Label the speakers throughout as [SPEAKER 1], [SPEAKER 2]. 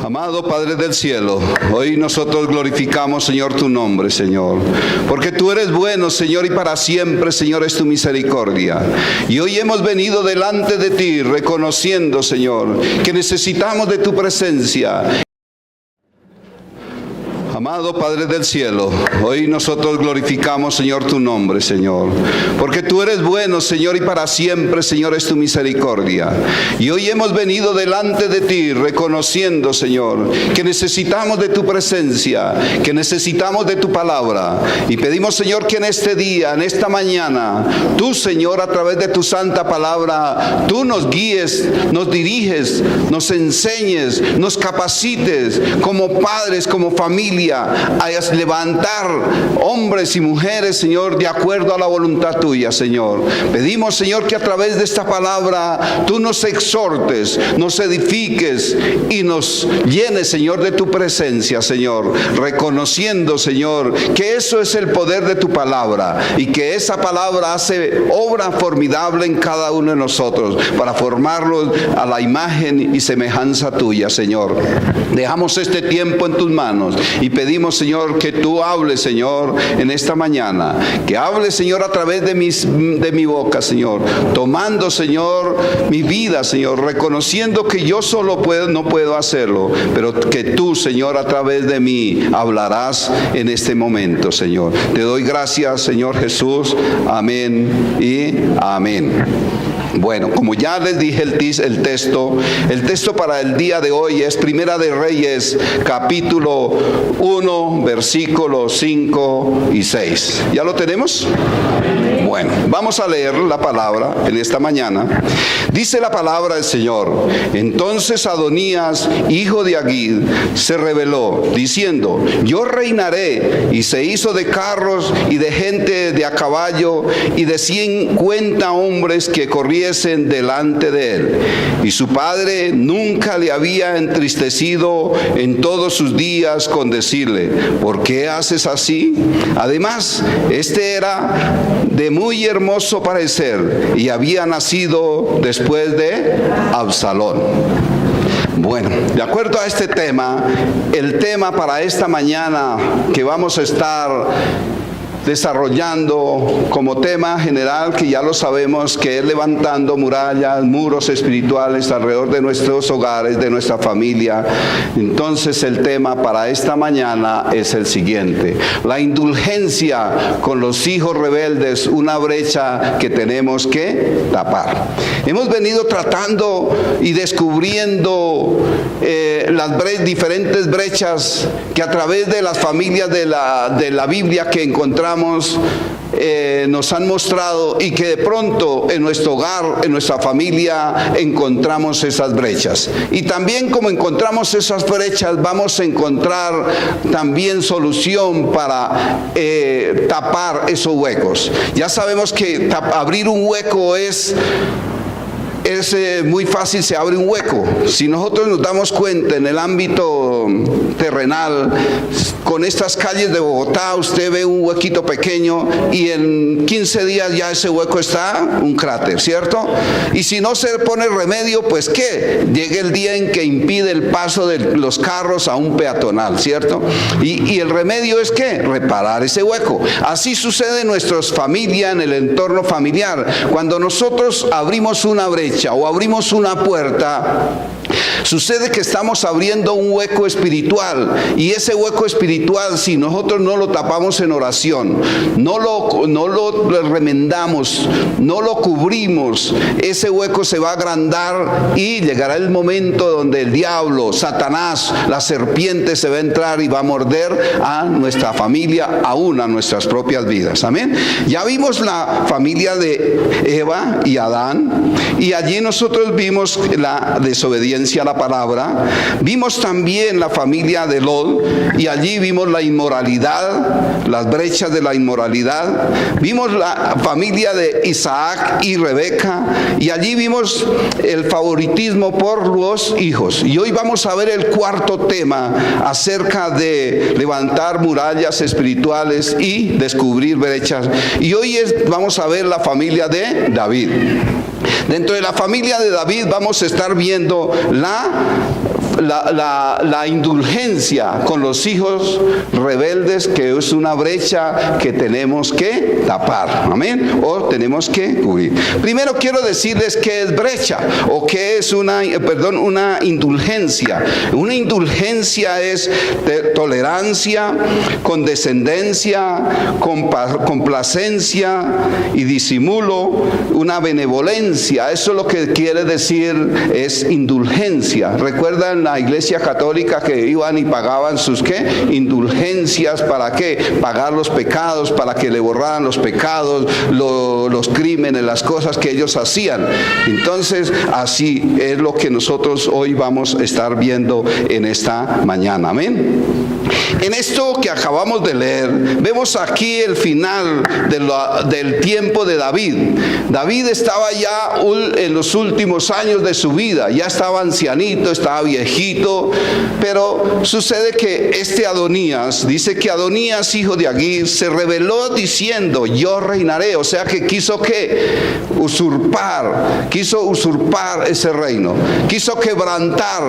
[SPEAKER 1] Amado Padre del cielo, hoy nosotros glorificamos, Señor, tu nombre, Señor, porque tú eres bueno, Señor, y para siempre, Señor, es tu misericordia. Y hoy hemos venido delante de ti, reconociendo, Señor, que necesitamos de tu presencia. Amado Padre del cielo, hoy nosotros glorificamos, Señor, tu nombre, Señor, porque tú eres bueno, Señor, y para siempre, Señor, es tu misericordia. Y hoy hemos venido delante de ti, reconociendo, Señor, que necesitamos de tu presencia, que necesitamos de tu palabra. Y pedimos, Señor, que en este día, en esta mañana, tú, Señor, a través de tu santa palabra, tú nos guíes, nos diriges, nos enseñes, nos capacites como padres, como familia, a levantar hombres y mujeres, Señor, de acuerdo a la voluntad tuya, Señor. Pedimos, Señor, que a través de esta palabra tú nos exhortes, nos edifiques y nos llenes, Señor, de tu presencia, Señor, reconociendo, Señor, que eso es el poder de tu palabra y que esa palabra hace obra formidable en cada uno de nosotros para formarlos a la imagen y semejanza tuya, Señor. Dejamos este tiempo en tus manos y pedimos, Señor, que tú hables, Señor, en esta mañana. Que hables, Señor, a través de mi boca, Señor. Tomando, Señor, mi vida, Señor. Reconociendo que yo solo no puedo hacerlo. Pero que tú, Señor, a través de mí hablarás en este momento, Señor. Te doy gracias, Señor Jesús. Amén y amén. Bueno, como ya les dije el texto para el día de hoy es Primera de Reyes, capítulo 1, versículos 5 y 6. ¿Ya lo tenemos? Bueno, vamos a leer la palabra en esta mañana. Dice la palabra del Señor: entonces Adonías, hijo de Agid, se rebeló, diciendo: yo reinaré, y se hizo de carros y de gente de a caballo y de 50 hombres que corriesen delante de él. Y su padre nunca le había entristecido en todos sus días con decirle: ¿por qué haces así? Además, este era de muy hermoso parecer y había nacido después de Absalón. Bueno, de acuerdo a este tema, el tema para esta mañana que vamos a estar desarrollando como tema general, que ya lo sabemos, que es levantando murallas, muros espirituales alrededor de nuestros hogares, de nuestra familia. Entonces el tema para esta mañana es el siguiente: la indulgencia con los hijos rebeldes, una brecha que tenemos que tapar. Hemos venido tratando y descubriendo las diferentes brechas que a través de las familias de la Biblia que encontramos nos han mostrado, y que de pronto en nuestro hogar, en nuestra familia, encontramos esas brechas. Y también, como encontramos esas brechas, vamos a encontrar también solución para tapar esos huecos. Ya sabemos que abrir un hueco es muy fácil, se abre un hueco. Si nosotros nos damos cuenta en el ámbito terrenal, con estas calles de Bogotá, usted ve un huequito pequeño y en 15 días ya ese hueco está un cráter, ¿cierto? Y si no se pone remedio, pues ¿qué? Llega el día en que impide el paso de los carros a un peatonal, ¿cierto? Y el remedio es ¿qué? Reparar ese hueco. Así sucede en nuestras familias, en el entorno familiar. Cuando nosotros abrimos una brecha o abrimos una puerta, sucede que estamos abriendo un hueco espiritual, y ese hueco espiritual, si nosotros no lo tapamos en oración, no lo remendamos, no lo cubrimos, ese hueco se va a agrandar y llegará el momento donde el diablo, Satanás, la serpiente se va a entrar y va a morder a nuestra familia, aún a nuestras propias vidas. Amén. Ya vimos la familia de Eva y Adán, y allí nosotros vimos la desobediencia a la palabra. Vimos también la familia de Lot, y allí vimos la inmoralidad, las brechas de la inmoralidad. Vimos la familia de Isaac y Rebeca, y allí vimos el favoritismo por los hijos. Y hoy vamos a ver el cuarto tema acerca de levantar murallas espirituales y descubrir brechas. Y hoy vamos a ver la familia de David. Dentro de la familia de David vamos a estar viendo la indulgencia con los hijos rebeldes, que es una brecha que tenemos que tapar, amén, o tenemos que cubrir. Primero quiero decirles qué es brecha o qué es una indulgencia. Una indulgencia es tolerancia, condescendencia, complacencia y disimulo, una benevolencia. Eso es lo que quiere decir es indulgencia. ¿Recuerdan la Iglesia Católica que iban y pagaban sus indulgencias? ¿Para qué? Pagar los pecados, para que le borraran los pecados, los crímenes, las cosas que ellos hacían. Entonces, así es lo que nosotros hoy vamos a estar viendo en esta mañana. Amén. En esto que acabamos de leer, vemos aquí el final del tiempo de David. David estaba ya en los últimos años de su vida, ya estaba ancianito, estaba viejito, pero sucede que este Adonías, dice que Adonías, hijo de Agir, se rebeló diciendo, yo reinaré, o sea que quiso usurpar ese reino, quiso quebrantar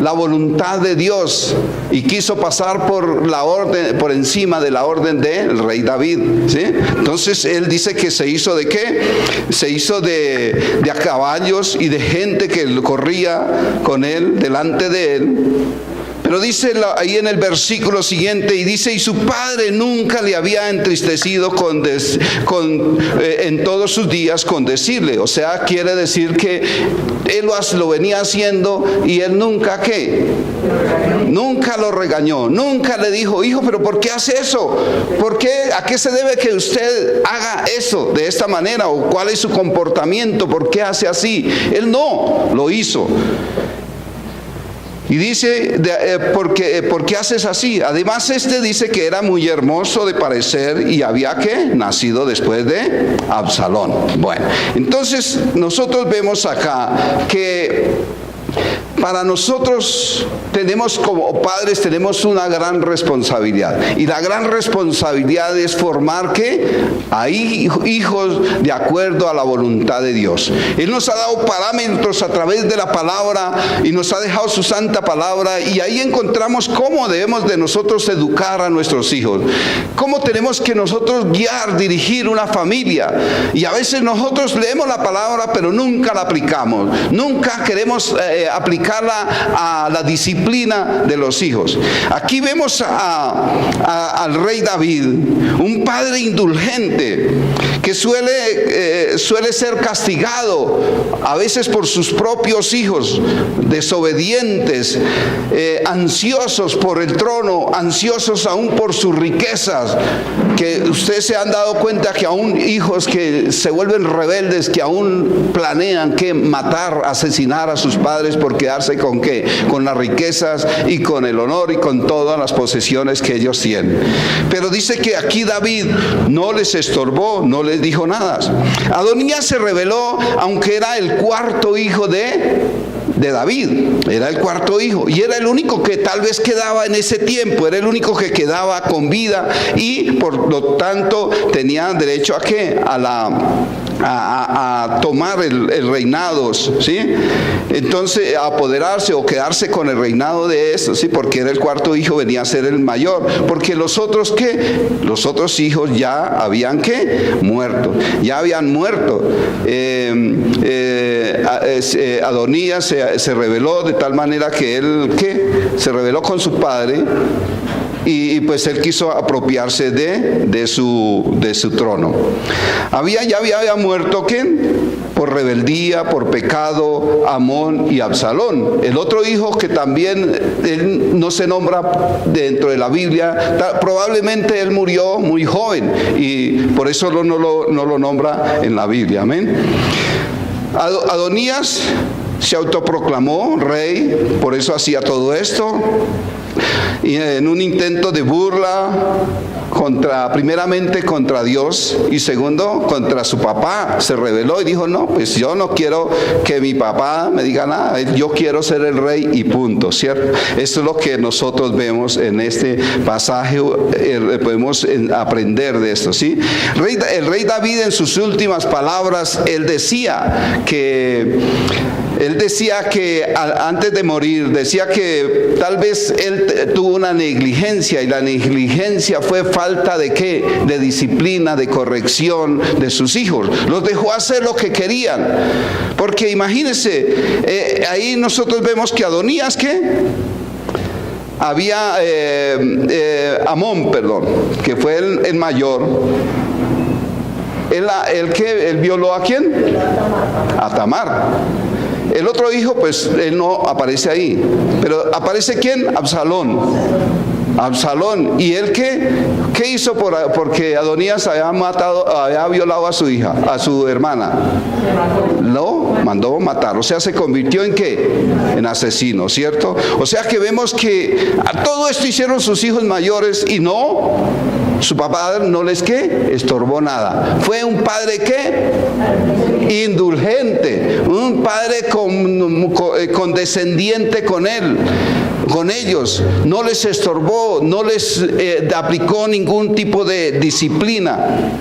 [SPEAKER 1] la voluntad de Dios y quiso pasar por encima de la orden del rey David, ¿sí? Entonces él dice que se hizo de ¿qué? Se hizo de a caballos y de gente que corría con él, delante de él. Pero dice ahí en el versículo siguiente, y dice, y su padre nunca le había entristecido en todos sus días con decirle. O sea, quiere decir que él lo venía haciendo y él nunca, nunca lo regañó, nunca le dijo, hijo, pero ¿por qué hace eso? ¿Por qué? ¿A qué se debe que usted haga eso de esta manera? ¿O cuál es su comportamiento? ¿Por qué hace así? Él no lo hizo. Y dice, ¿por qué haces así? Además dice que era muy hermoso de parecer y había nacido después de Absalón. Bueno, entonces nosotros vemos acá que para nosotros como padres tenemos una gran responsabilidad, y la gran responsabilidad es formar hijos de acuerdo a la voluntad de Dios. Él nos ha dado parámetros a través de la palabra y nos ha dejado su santa palabra, y ahí encontramos cómo debemos de nosotros educar a nuestros hijos, cómo tenemos que nosotros guiar, dirigir una familia. Y a veces nosotros leemos la palabra pero nunca la aplicamos, nunca queremos aplicarla a la disciplina de los hijos. Aquí vemos al rey David, un padre indulgente que suele ser castigado a veces por sus propios hijos, desobedientes, ansiosos por el trono, ansiosos aún por sus riquezas, que ustedes se han dado cuenta que aún hijos que se vuelven rebeldes, que aún planean matar, asesinar a sus padres por quedarse con las riquezas y con el honor y con todas las posesiones que ellos tienen. Pero dice que aquí David no les estorbó, no les dijo nada. Adonías se rebeló, aunque era el cuarto hijo de David, era el cuarto hijo y era el único que tal vez quedaba en ese tiempo, era el único que quedaba con vida y por lo tanto tenía derecho a tomar el reinado, ¿sí? Entonces a apoderarse o quedarse con el reinado de eso, ¿sí? Porque era el cuarto hijo, venía a ser el mayor, porque los otros hijos ya habían muerto. Adonías se rebeló de tal manera que él se rebeló con su padre y pues él quiso apropiarse de su trono. Ya había muerto por rebeldía, por pecado, Amón y Absalón. El otro hijo que también él no se nombra dentro de la Biblia, probablemente él murió muy joven y por eso no lo nombra en la Biblia. Amén. Adonías se autoproclamó rey, por eso hacía todo esto, y en un intento de burla primeramente contra Dios y segundo contra su papá, se rebeló y dijo, no, pues yo no quiero que mi papá me diga nada, yo quiero ser el rey y punto, ¿cierto? Eso es lo que nosotros vemos en este pasaje, podemos aprender de esto, ¿sí? El rey David en sus últimas palabras, él decía que Él decía que antes de morir, decía que tal vez él tuvo una negligencia, y la negligencia fue falta de ¿qué? De disciplina, de corrección de sus hijos. Los dejó hacer lo que querían. Porque imagínense, ahí nosotros vemos que Adonías, ¿qué? Había Amón, que fue el mayor. Él violó ¿a quién? A Tamar. El otro hijo, pues él no aparece ahí. Pero aparece ¿quién? Absalón. ¿Y él qué hizo porque Adonías había violado a su hija, a su hermana? Lo mandó matar. O sea, se convirtió en ¿qué? En asesino, ¿cierto? O sea que vemos que a todo esto hicieron sus hijos mayores y su papá no les estorbó nada. Fue un padre indulgente, un padre condescendiente con ellos, no les estorbó, no les aplicó ningún tipo de disciplina.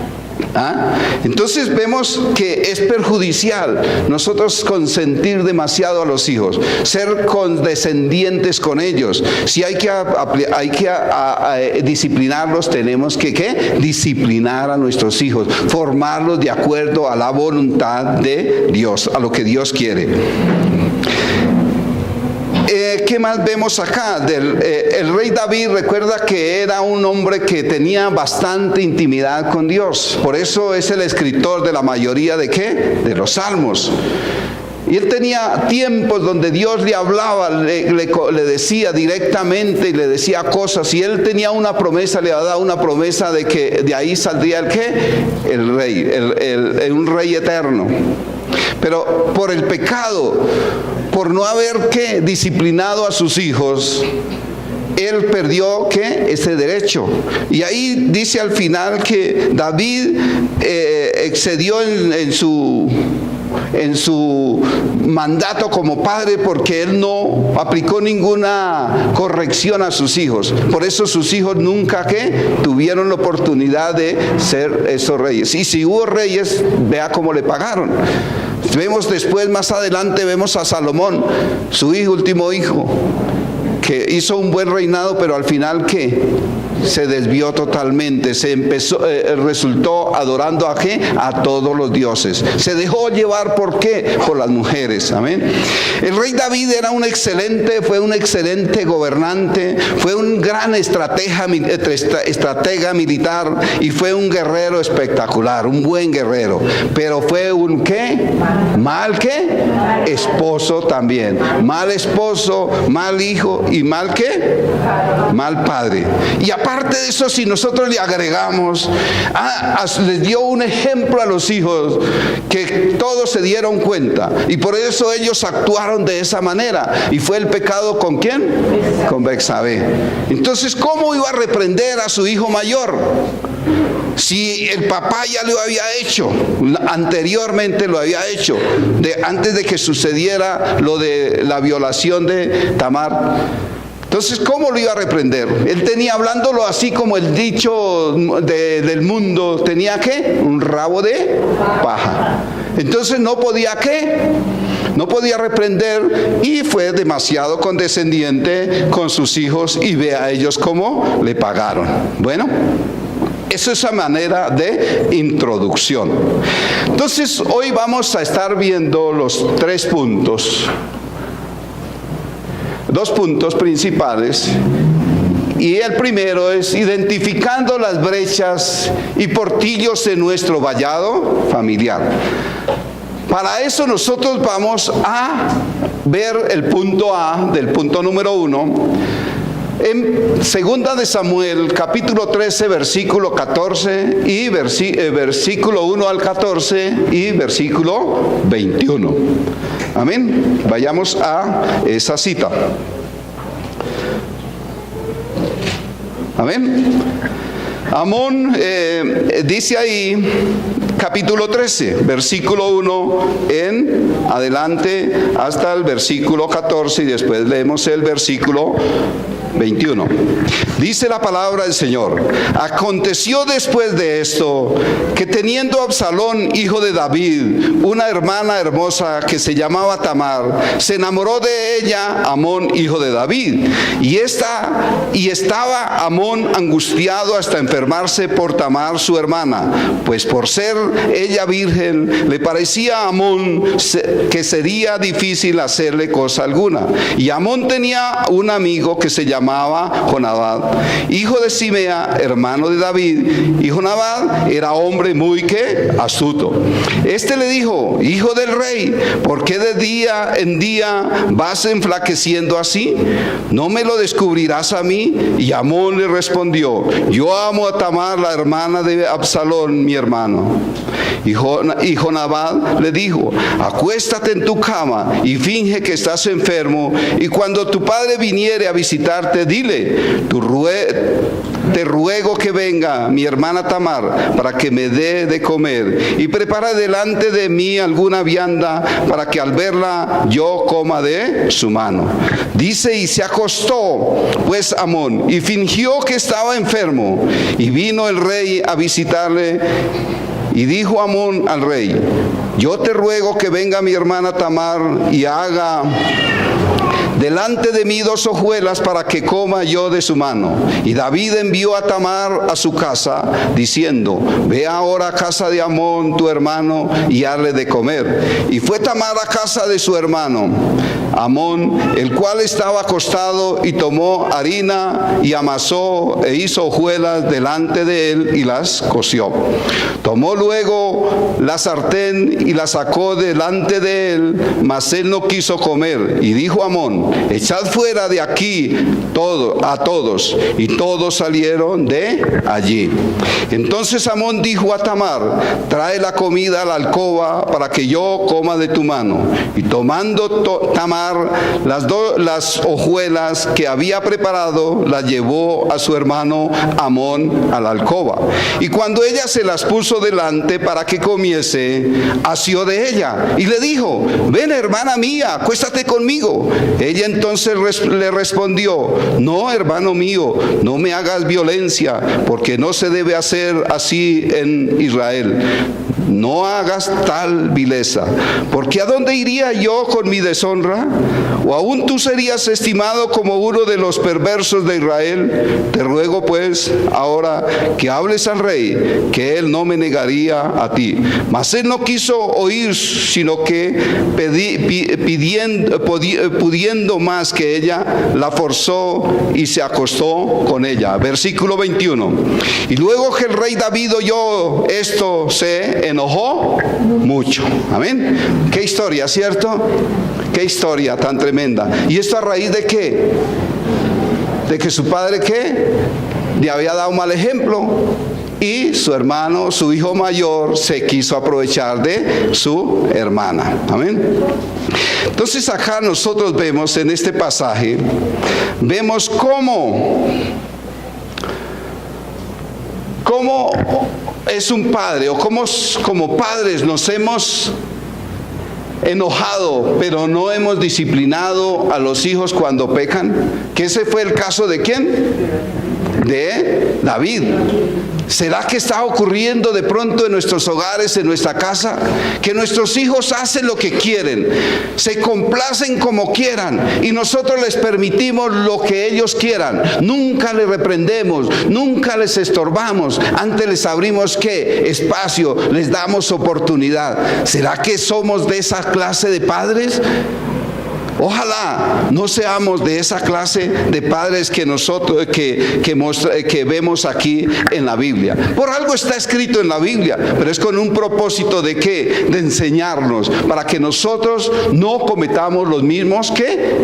[SPEAKER 1] Entonces vemos que es perjudicial nosotros consentir demasiado a los hijos, ser condescendientes con ellos. Si hay que disciplinarlos, tenemos que disciplinar a nuestros hijos, formarlos de acuerdo a la voluntad de Dios, a lo que Dios quiere. ¿Qué más vemos acá? El rey David, recuerda que era un hombre que tenía bastante intimidad con Dios. Por eso es el escritor de la mayoría de los salmos. Y él tenía tiempos donde Dios le hablaba, le decía directamente y le decía cosas. Y él tenía una promesa, le había dado una promesa de que de ahí saldría el rey, un rey eterno. Pero por el pecado, por no haber disciplinado a sus hijos, él perdió ese derecho. Y ahí dice al final que David excedió en su mandato como padre, porque él no aplicó ninguna corrección a sus hijos. Por eso sus hijos nunca tuvieron la oportunidad de ser esos reyes. Y si hubo reyes, vea cómo le pagaron. Vemos después, más adelante, vemos a Salomón, su último hijo, que hizo un buen reinado, pero al final se desvió totalmente, resultó adorando a todos los dioses. Se dejó llevar ¿por qué? Por las mujeres. Amén. El rey David fue un excelente gobernante, fue un gran estratega militar y fue un guerrero espectacular, un buen guerrero. Pero fue un mal esposo también, mal esposo, mal hijo y mal mal padre. Y aparte de eso, si nosotros le agregamos, les dio un ejemplo a los hijos que todos se dieron cuenta, y por eso ellos actuaron de esa manera. Y fue el pecado ¿con quién? Con Betsabé. Entonces, ¿cómo iba a reprender a su hijo mayor? Si el papá ya lo había hecho, anteriormente lo había hecho, antes de que sucediera lo de la violación de Tamar. Entonces, ¿cómo lo iba a reprender? Él tenía, hablándolo así como el dicho del mundo, tenía un rabo de paja. Entonces no podía no podía reprender, y fue demasiado condescendiente con sus hijos, y ve a ellos cómo le pagaron. Bueno, esa es la manera de introducción. Entonces, hoy vamos a estar viendo los 3 puntos. 2 puntos principales. Y el primero es identificando las brechas y portillos en nuestro vallado familiar. Para eso nosotros vamos a ver el punto A del punto número 1. En 2 de Samuel, capítulo 13, versículo 14, y versículo 1 al 14 y versículo 21. Amén. Vayamos a esa cita. Amén. Amón dice ahí, capítulo 13, versículo 1 en adelante hasta el versículo 14, y después leemos el versículo 21. Dice la palabra del Señor: aconteció después de esto que teniendo Absalón, hijo de David, una hermana hermosa que se llamaba Tamar, se enamoró de ella Amón, hijo de David. Y estaba Amón angustiado hasta enfermarse por Tamar, su hermana, pues por ser ella virgen, le parecía a Amón que sería difícil hacerle cosa alguna. Y Amón tenía un amigo que se llamaba Jonadab, hijo de Simea, hermano de David, y Jonadab era hombre muy astuto. Este le dijo: hijo del rey, ¿por qué de día en día vas enflaqueciendo así? ¿No me lo descubrirás a mí? Y Amón le respondió: yo amo a Tamar, la hermana de Absalón, mi hermano. Y Jonadab le dijo: acuéstate en tu cama y finge que estás enfermo, y cuando tu padre viniere a visitarte, dile: te ruego que venga mi hermana Tamar para que me dé de comer, y prepara delante de mí alguna vianda para que al verla yo coma de su mano. Dice: y se acostó pues Amón y fingió que estaba enfermo, y vino el rey a visitarle. Y dijo Amón al rey: yo te ruego que venga mi hermana Tamar y haga delante de mí 2 hojuelas para que coma yo de su mano. Y David envió a Tamar a su casa, diciendo: ve ahora a casa de Amón tu hermano y hazle de comer. Y fue Tamar a casa de su hermano Amón, el cual estaba acostado, y tomó harina y amasó e hizo hojuelas delante de él y las coció. Tomó luego la sartén y la sacó delante de él, mas él no quiso comer. Y dijo Amón: echad fuera de aquí a todos. Y todos salieron de allí. Entonces Amón dijo a Tamar: trae la comida a la alcoba para que yo coma de tu mano. Y tomando Tamar las hojuelas que había preparado, las llevó a su hermano Amón a la alcoba. Y cuando ella se las puso delante para que comiese, asió de ella y le dijo: ven, hermana mía, acuéstate conmigo. Ella entonces le respondió: no, hermano mío, no me hagas violencia, porque no se debe hacer así en Israel. No hagas tal vileza, porque ¿a dónde iría yo con mi deshonra? ¿O aún tú serías estimado como uno de los perversos de Israel? Te ruego pues ahora que hables al rey, que él no me negaría a ti. Mas él no quiso oír, sino que pudiendo más que ella, la forzó y se acostó con ella. Versículo 21. Y luego que el rey David oyó esto, se enojó mucho. Amén. Qué historia, ¿cierto? Qué historia tan tremenda. ¿Y esto a raíz de qué? De que su padre, ¿qué? Le había dado un mal ejemplo, y su hermano, su hijo mayor, se quiso aprovechar de su hermana. Amén. Entonces acá nosotros vemos en este pasaje, vemos cómo es un padre, o cómo como padres nos hemos enojado, pero no hemos disciplinado a los hijos cuando pecan. Que ese fue el caso de ¿quién? De David. ¿Será que está ocurriendo de pronto en nuestros hogares, en nuestra casa, que nuestros hijos hacen lo que quieren, se complacen como quieran, y nosotros les permitimos lo que ellos quieran? Nunca les reprendemos, nunca les estorbamos, antes les abrimos ¿qué? Espacio, les damos oportunidad. ¿Será que somos de esa clase de padres? Ojalá no seamos de esa clase de padres que nosotros que vemos aquí en la Biblia. Por algo está escrito en la Biblia, pero es con un propósito de ¿qué? De enseñarnos, para que nosotros no cometamos los mismos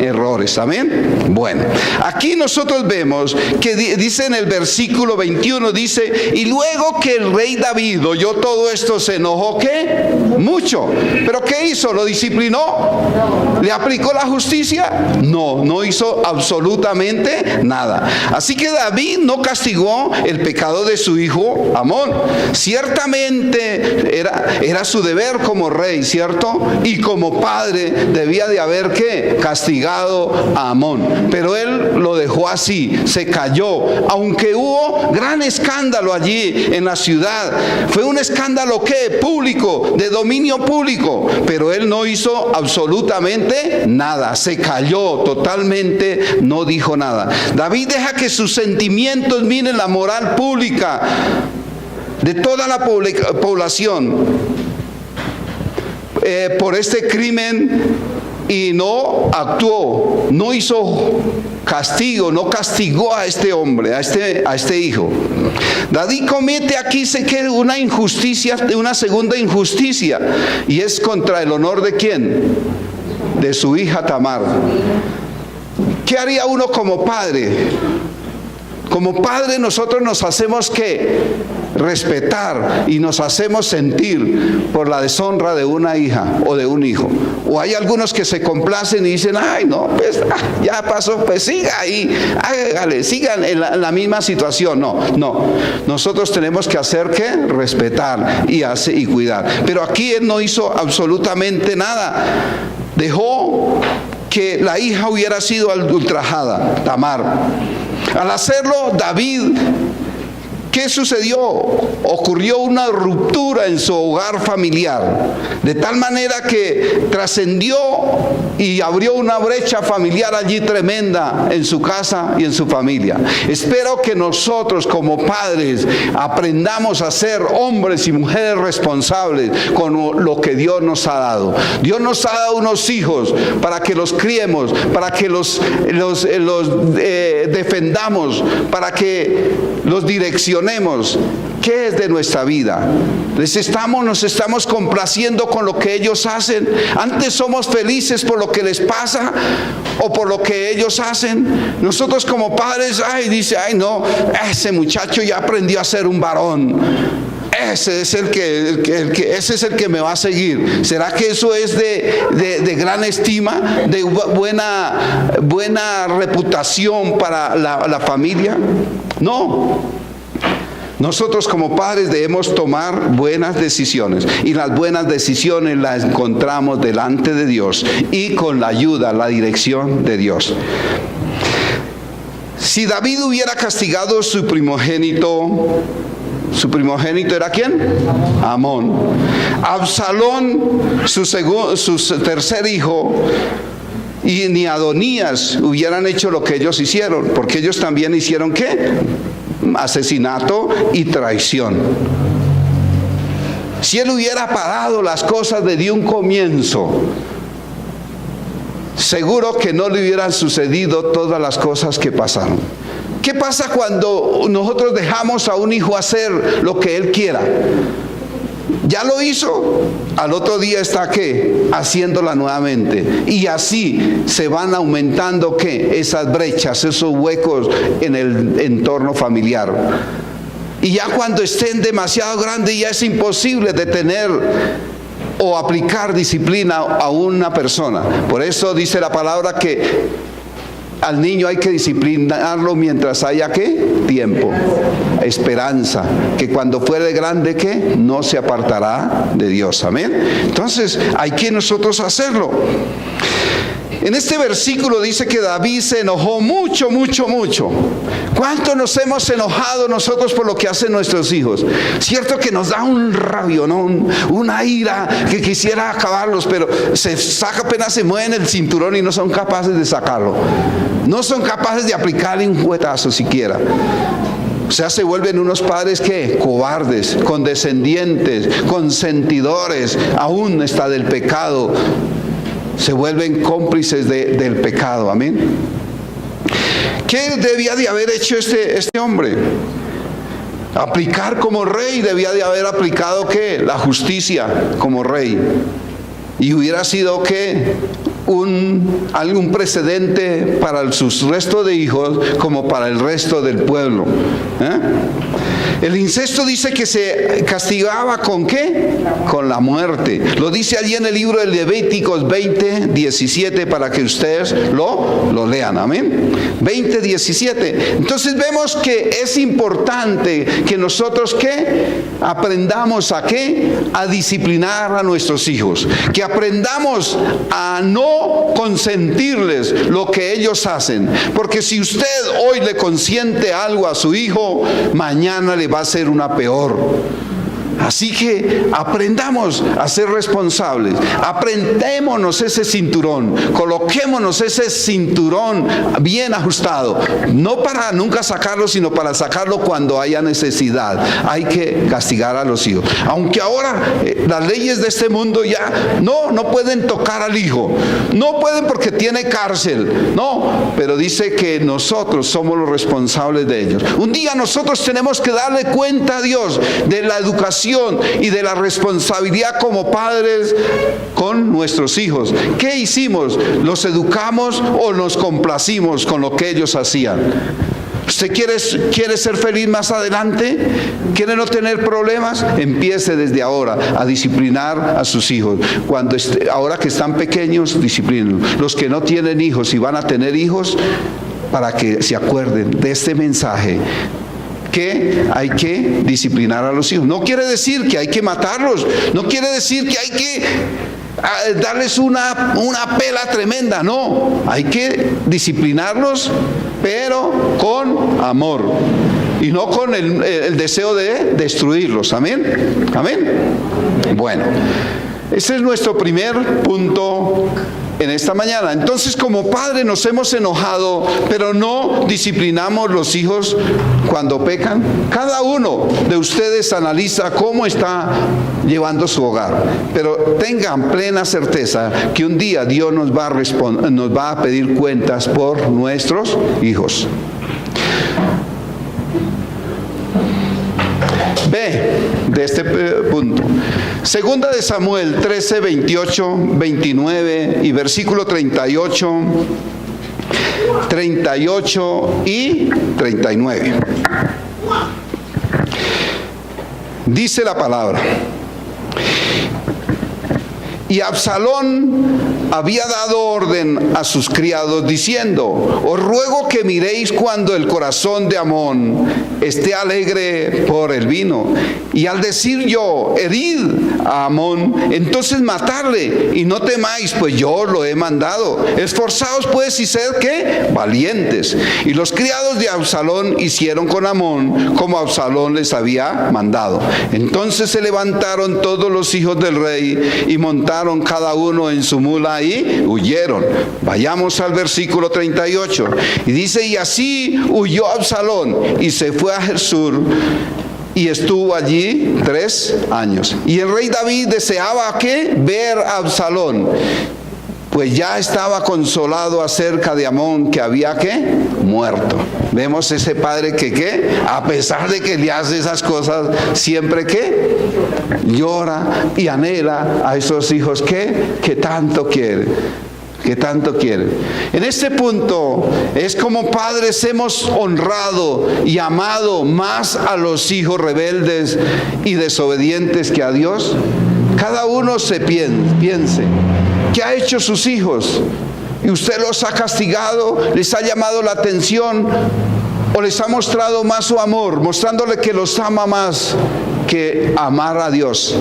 [SPEAKER 1] errores. Amén. Bueno, aquí nosotros vemos que dice en el versículo 21, dice: y luego que el rey David oyó todo esto, se enojó ¿qué? Mucho. ¿Pero qué hizo? ¿Lo disciplinó? ¿Le aplicó la la justicia? No, no hizo absolutamente nada. Así que David no castigó el pecado de su hijo Amón. Ciertamente era su deber como rey, ¿cierto? Y como padre debía de haber ¿qué? Castigado a Amón. Pero él lo dejó así, se cayó. Aunque hubo gran escándalo allí en la ciudad. Fue un escándalo ¿qué? Público, de dominio público. Pero él no hizo absolutamente nada. Se cayó totalmente, no dijo nada. David deja que sus sentimientos miren la moral pública de toda la población por este crimen, y no actuó, no hizo castigo, no castigó a este hombre, a este hijo. David comete aquí una injusticia, una segunda injusticia, y es contra el honor ¿de quién? De su hija Tamar. ¿Qué haría uno como padre? Como padre nosotros nos hacemos ¿qué? Respetar y nos hacemos sentir por la deshonra de una hija o de un hijo. O hay algunos que se complacen y dicen, ay no, pues ya pasó, pues siga ahí, hágale, sigan en la misma situación. No, nosotros tenemos que hacer ¿qué? Respetar y cuidar. Pero aquí él no hizo absolutamente nada. Dejó que la hija hubiera sido ultrajada, Tamar. Al hacerlo, David, ¿qué sucedió? Ocurrió una ruptura en su hogar familiar, de tal manera que trascendió y abrió una brecha familiar allí tremenda en su casa y en su familia. Espero que nosotros como padres aprendamos a ser hombres y mujeres responsables con lo que Dios nos ha dado. Dios nos ha dado unos hijos para que los criemos, para que los defendamos, para que los direccionemos. ¿Qué es de nuestra vida? Nos estamos complaciendo con lo que ellos hacen. Antes somos felices por lo que les pasa o por lo que ellos hacen. Nosotros como padres, dice, no, ese muchacho ya aprendió a ser un varón. Ese es el que me va a seguir. ¿Será que eso es de gran estima, de buena reputación para la familia? No. Nosotros como padres debemos tomar buenas decisiones, y las buenas decisiones las encontramos delante de Dios y con la ayuda, la dirección de Dios. Si David hubiera castigado su primogénito ¿era quién? Amón. Absalón, su tercer hijo, y ni Adonías hubieran hecho lo que ellos hicieron, porque ellos también hicieron ¿qué? Asesinato y traición. Si él hubiera parado las cosas desde un comienzo, seguro que no le hubieran sucedido todas las cosas que pasaron. ¿Qué pasa cuando nosotros dejamos a un hijo hacer lo que él quiera? Ya lo hizo, al otro día está ¿qué? Haciéndola nuevamente. Y así se van aumentando ¿qué? Esas brechas, esos huecos en el entorno familiar. Y ya cuando estén demasiado grandes ya es imposible detener o aplicar disciplina a una persona. Por eso dice la palabra que al niño hay que disciplinarlo mientras haya ¿qué? Tiempo, esperanza, que cuando fuere grande ¿qué? No se apartará de Dios. Amén. Entonces hay que nosotros hacerlo. En este versículo dice que David se enojó mucho. ¿Cuánto nos hemos enojado nosotros por lo que hacen nuestros hijos? Cierto que nos da un rabio, ¿no? Una ira que quisiera acabarlos, pero apenas se mueven el cinturón y no son capaces de sacarlo. No son capaces de aplicarle un juetazo siquiera. O sea, se vuelven unos padres ¿qué? Cobardes, condescendientes, consentidores, aún está del pecado. Se vuelven cómplices del pecado. Amén. ¿Qué debía de haber hecho este hombre? Aplicar como rey, debía de haber aplicado ¿qué? La justicia como rey. Y hubiera sido ¿qué? Algún precedente para sus restos de hijos como para el resto del pueblo. El incesto dice que se castigaba ¿con qué? Con la muerte. Lo dice allí en el libro de Levíticos 20:17 para que ustedes lo lean. Amén. 20:17. Entonces vemos que es importante que nosotros ¿qué? Aprendamos a ¿qué? A disciplinar a nuestros hijos. Que aprendamos a no consentirles lo que ellos hacen. Porque si usted hoy le consiente algo a su hijo, mañana le va a ser una peor. Así que aprendamos a ser responsables, aprendémonos ese cinturón, coloquémonos ese cinturón bien ajustado, no para nunca sacarlo, sino para sacarlo cuando haya necesidad. Hay que castigar a los hijos. Aunque ahora las leyes de este mundo ya no pueden tocar al hijo, no pueden porque tiene cárcel, no, pero dice que nosotros somos los responsables de ellos. Un día nosotros tenemos que darle cuenta a Dios de la educación y de la responsabilidad como padres con nuestros hijos. ¿Qué hicimos? ¿Los educamos o nos complacimos con lo que ellos hacían? ¿Usted quiere ser feliz más adelante? ¿Quiere no tener problemas? Empiece desde ahora a disciplinar a sus hijos. Ahora que están pequeños, disciplínenlos. Los que no tienen hijos y van a tener hijos, para que se acuerden de este mensaje, que hay que disciplinar a los hijos. No quiere decir que hay que matarlos, no quiere decir que hay que darles una pela tremenda, no, hay que disciplinarlos, pero con amor y no con el deseo de destruirlos. Amén, amén. Bueno, ese es nuestro primer punto en esta mañana. Entonces, como padres nos hemos enojado, pero no disciplinamos los hijos cuando pecan. Cada uno de ustedes analiza cómo está llevando su hogar, pero tengan plena certeza que un día Dios nos va a pedir cuentas por nuestros hijos. B de este punto. Segunda de Samuel 13, 28, 29 y versículo 38 y 39. Dice la palabra: y Absalón había dado orden a sus criados diciendo: os ruego que miréis cuando el corazón de Amón esté alegre por el vino. Y al decir yo: herid a Amón, entonces matarle, y no temáis, pues yo os lo he mandado. Esforzaos pues y sed ¿qué? Valientes. Y los criados de Absalón hicieron con Amón como Absalón les había mandado. Entonces se levantaron todos los hijos del rey y montaron cada uno en su mula y huyeron. Vayamos al versículo 38. Y dice: y así huyó Absalón y se fue a Jesús y estuvo allí 3 años. Y el rey David deseaba ¿qué? Ver a Absalón, pues ya estaba consolado acerca de Amón, que había ¿qué? Muerto. Vemos ese padre que ¿qué? A pesar de que le hace esas cosas, siempre ¿qué? Llora y anhela a esos hijos que tanto quiere. Que tanto quiere. En este punto es como padres hemos honrado y amado más a los hijos rebeldes y desobedientes que a Dios. Cada uno se piense ¿qué ha hecho sus hijos? Y usted los ha castigado, les ha llamado la atención, o les ha mostrado más su amor, mostrándole que los ama más que amar a Dios.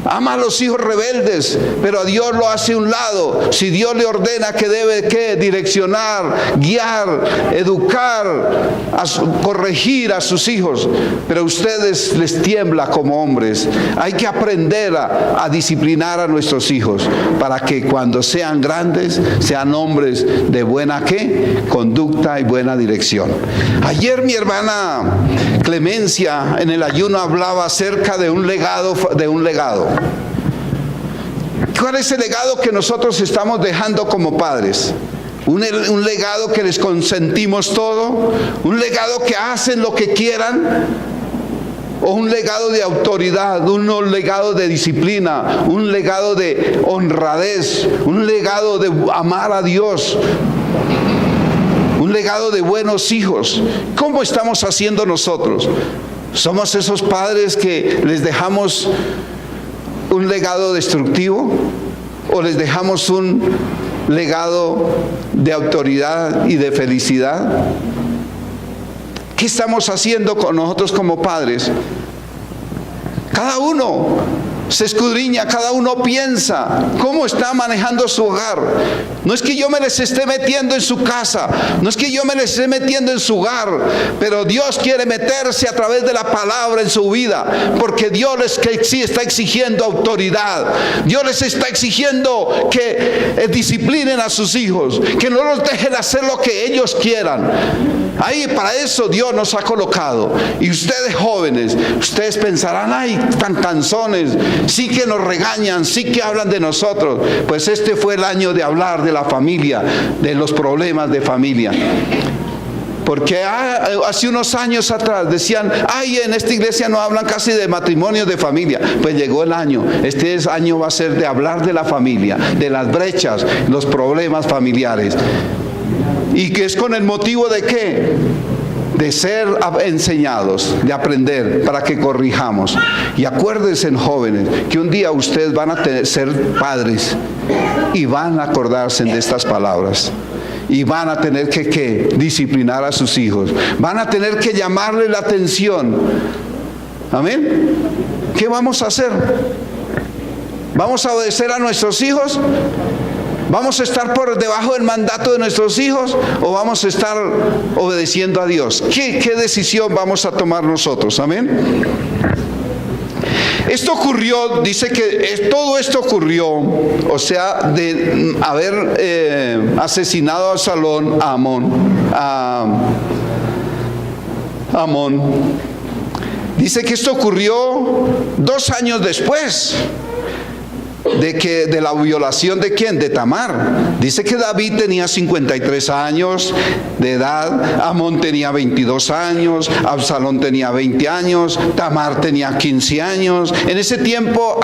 [SPEAKER 1] Ama a los hijos rebeldes, pero a Dios lo hace a un lado. Si Dios le ordena que debe ¿qué? Direccionar, guiar, educar, corregir a sus hijos, pero a ustedes les tiembla como hombres. Hay que aprender a disciplinar a nuestros hijos para que cuando sean grandes sean hombres de buena ¿qué? Conducta y buena dirección. Ayer mi hermana Clemencia en el ayuno hablaba acerca de un legado. ¿Cuál es el legado que nosotros estamos dejando como padres? Un legado que les consentimos todo, un legado que hacen lo que quieran, o un legado de autoridad, un legado de disciplina, un legado de honradez, un legado de amar a Dios, un legado de buenos hijos. ¿Cómo estamos haciendo nosotros? ¿Somos esos padres que les dejamos un legado destructivo o les dejamos un legado de autoridad y de felicidad? ¿Qué estamos haciendo con nosotros como padres? Cada uno se escudriña, cada uno piensa cómo está manejando su hogar. No es que yo me les esté metiendo en su casa, no es que yo me les esté metiendo en su hogar, pero Dios quiere meterse a través de la palabra en su vida, porque Dios les está exigiendo autoridad. Dios les está exigiendo que disciplinen a sus hijos, que no los dejen hacer lo que ellos quieran. Ahí para eso Dios nos ha colocado. Y ustedes jóvenes, ustedes pensarán, ay, tan canzones, sí que nos regañan, sí que hablan de nosotros. Pues este fue el año de hablar de la familia, de los problemas de familia. Porque hace unos años atrás decían, ay, en esta iglesia no hablan casi de matrimonios de familia. Pues llegó el año, este año va a ser de hablar de la familia, de las brechas, los problemas familiares. ¿Y que es con el motivo de qué? De ser enseñados, de aprender, para que corrijamos. Y acuérdense, jóvenes, que un día ustedes van a ser padres y van a acordarse de estas palabras. Y van a tener que disciplinar a sus hijos. Van a tener que llamarle la atención. ¿Amén? ¿Qué vamos a hacer? ¿Vamos a obedecer a nuestros hijos? ¿Vamos a estar por debajo del mandato de nuestros hijos o vamos a estar obedeciendo a Dios? ¿Qué decisión vamos a tomar nosotros? Amén. Esto ocurrió, dice que todo esto ocurrió, o sea, de haber asesinado a Absalón, a Amón. Dice que esto ocurrió 2 años después de la violación de ¿quién? De Tamar. Dice que David tenía 53 años de edad, Amón tenía 22 años, Absalón tenía 20 años, Tamar tenía 15 años. En ese tiempo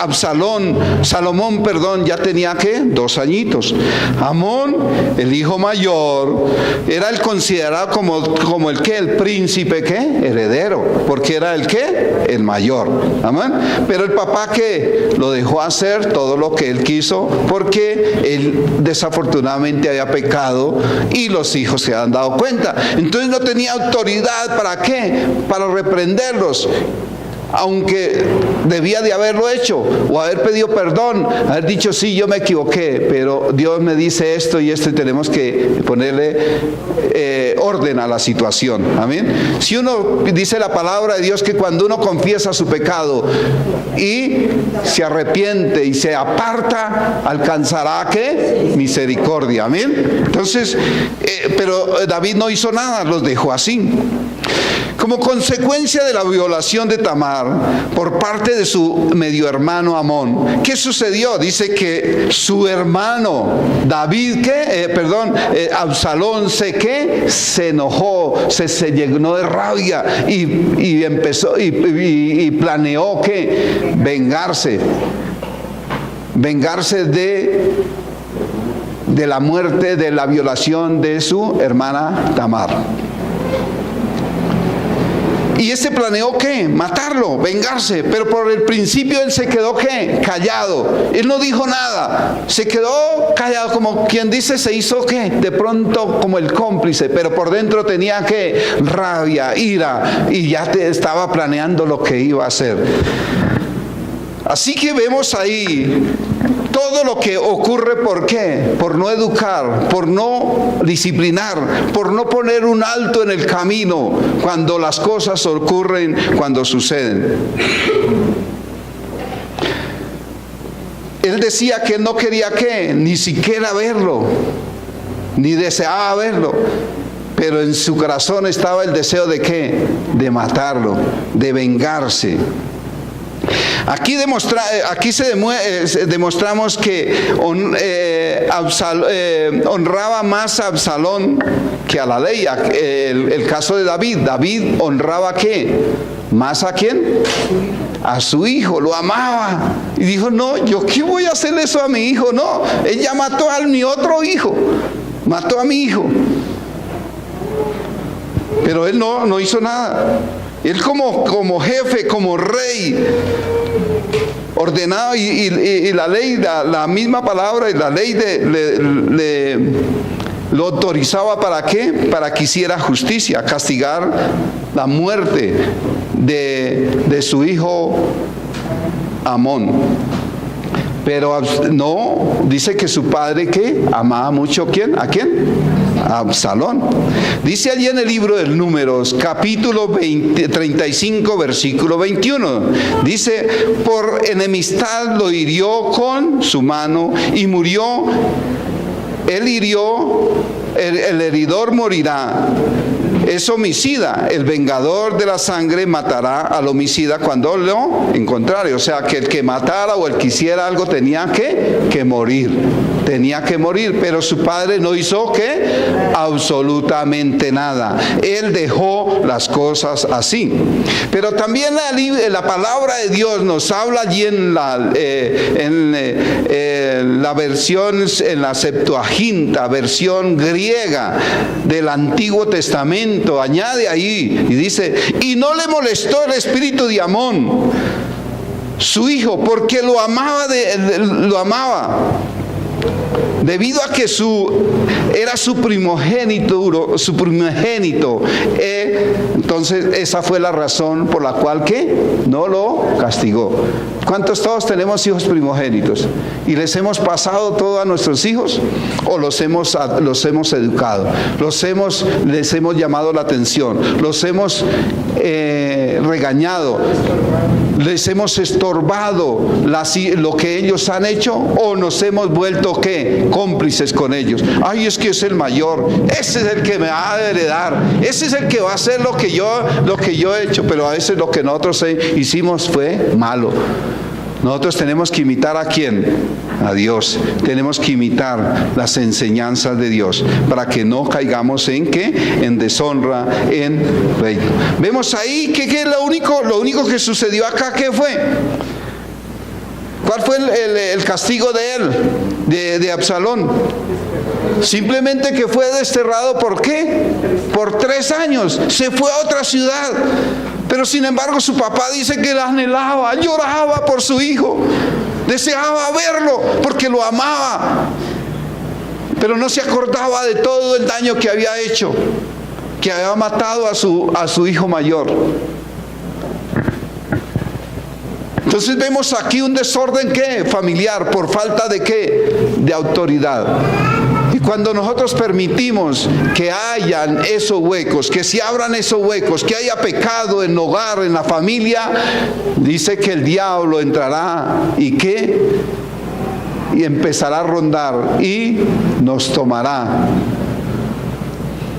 [SPEAKER 1] Salomón, ya tenía ¿qué? 2 añitos. Amón, el hijo mayor, era el considerado como el ¿qué? El príncipe ¿qué? Heredero, porque era el ¿qué? El mayor. Amén. Pero el papá ¿qué? Lo dejó hacer todo lo que él quiso, porque él desafortunadamente había pecado y los hijos se han dado cuenta. Entonces no tenía autoridad, ¿para qué? Para reprenderlos, aunque debía de haberlo hecho o haber pedido perdón, haber dicho, sí, yo me equivoqué, pero Dios me dice esto y esto y tenemos que ponerle orden a la situación. Amén. Si uno dice la palabra de Dios que cuando uno confiesa su pecado y se arrepiente y se aparta, alcanzará ¿qué? Misericordia. Amén. Entonces, pero David no hizo nada, los dejó así. Como consecuencia de la violación de Tamar por parte de su medio hermano Amón, ¿qué sucedió? Dice que su hermano David, Absalón se enojó, se llenó de rabia y empezó y planeó que vengarse de la muerte, de la violación de su hermana Tamar. Y ese planeó ¿qué? Matarlo, vengarse. Pero por el principio él se quedó ¿qué? Callado. Él no dijo nada. Se quedó callado, como quien dice, se hizo ¿qué? De pronto como el cómplice. Pero por dentro tenía ¿qué? Rabia, ira. Y ya estaba planeando lo que iba a hacer. Así que vemos ahí todo lo que ocurre. ¿Por qué? Por no educar, por no disciplinar, por no poner un alto en el camino cuando las cosas ocurren, cuando suceden. Él decía que no quería ¿qué? Ni siquiera verlo, ni deseaba verlo. Pero en su corazón estaba el deseo de ¿qué? De matarlo, de vengarse. Aquí demostramos que honraba más a Absalón que a la ley. El caso de David. David honraba ¿qué? ¿Más a quién? A su hijo, lo amaba. Y dijo, no, ¿yo qué voy a hacer eso a mi hijo? No, ella mató a mi otro hijo. Mató a mi hijo. Pero él no hizo nada. Él como jefe, como rey, ordenado, y la ley, la misma palabra y la ley lo autorizaba. ¿Para qué? Para que hiciera justicia, castigar la muerte de su hijo Amón. Pero no, dice que su padre, ¿qué? Amaba mucho, ¿a quién? A Absalón. Dice allí en el libro de Números, capítulo 35, versículo 21. Dice, por enemistad lo hirió con su mano y murió. Él hirió, el heridor morirá. Es homicida, el vengador de la sangre matará al homicida cuando lo encontrare. O sea, que el que matara o el que hiciera algo tenía que morir. Tenía que morir, pero su padre no hizo absolutamente nada. Él dejó las cosas así. Pero también la palabra de Dios nos habla allí en la versión, en la Septuaginta, versión griega del Antiguo Testamento. Añade ahí y dice, y no le molestó el espíritu de Amón, su hijo, porque lo amaba. Debido a que era su primogénito, entonces esa fue la razón por la cual no lo castigó. ¿Cuántos todos tenemos hijos primogénitos? ¿Y les hemos pasado todo a nuestros hijos? ¿O los hemos educado? Les hemos llamado la atención, los hemos regañado, les hemos estorbado lo que ellos han hecho, o nos hemos vuelto cómplices con ellos? Ay, es que es el mayor, ese es el que me va a heredar, ese es el que va a hacer lo que yo he hecho. Pero a veces lo que nosotros hicimos fue malo. Nosotros tenemos que imitar ¿a quién? A Dios. Tenemos que imitar las enseñanzas de Dios para que no caigamos en deshonra, en reino. Vemos ahí que lo único que sucedió acá, ¿qué fue? ¿Cuál fue el castigo de él, de Absalón? Simplemente que fue desterrado. ¿Por qué? Por 3 años. Se fue a otra ciudad. Pero sin embargo su papá dice que la anhelaba, lloraba por su hijo, deseaba verlo porque lo amaba, pero no se acordaba de todo el daño que había hecho, que había matado a su hijo mayor. Entonces vemos aquí un desorden familiar, por falta de autoridad. Y cuando nosotros permitimos que hayan esos huecos, que se abran esos huecos, que haya pecado en el hogar, en la familia, dice que el diablo entrará y empezará a rondar y nos tomará.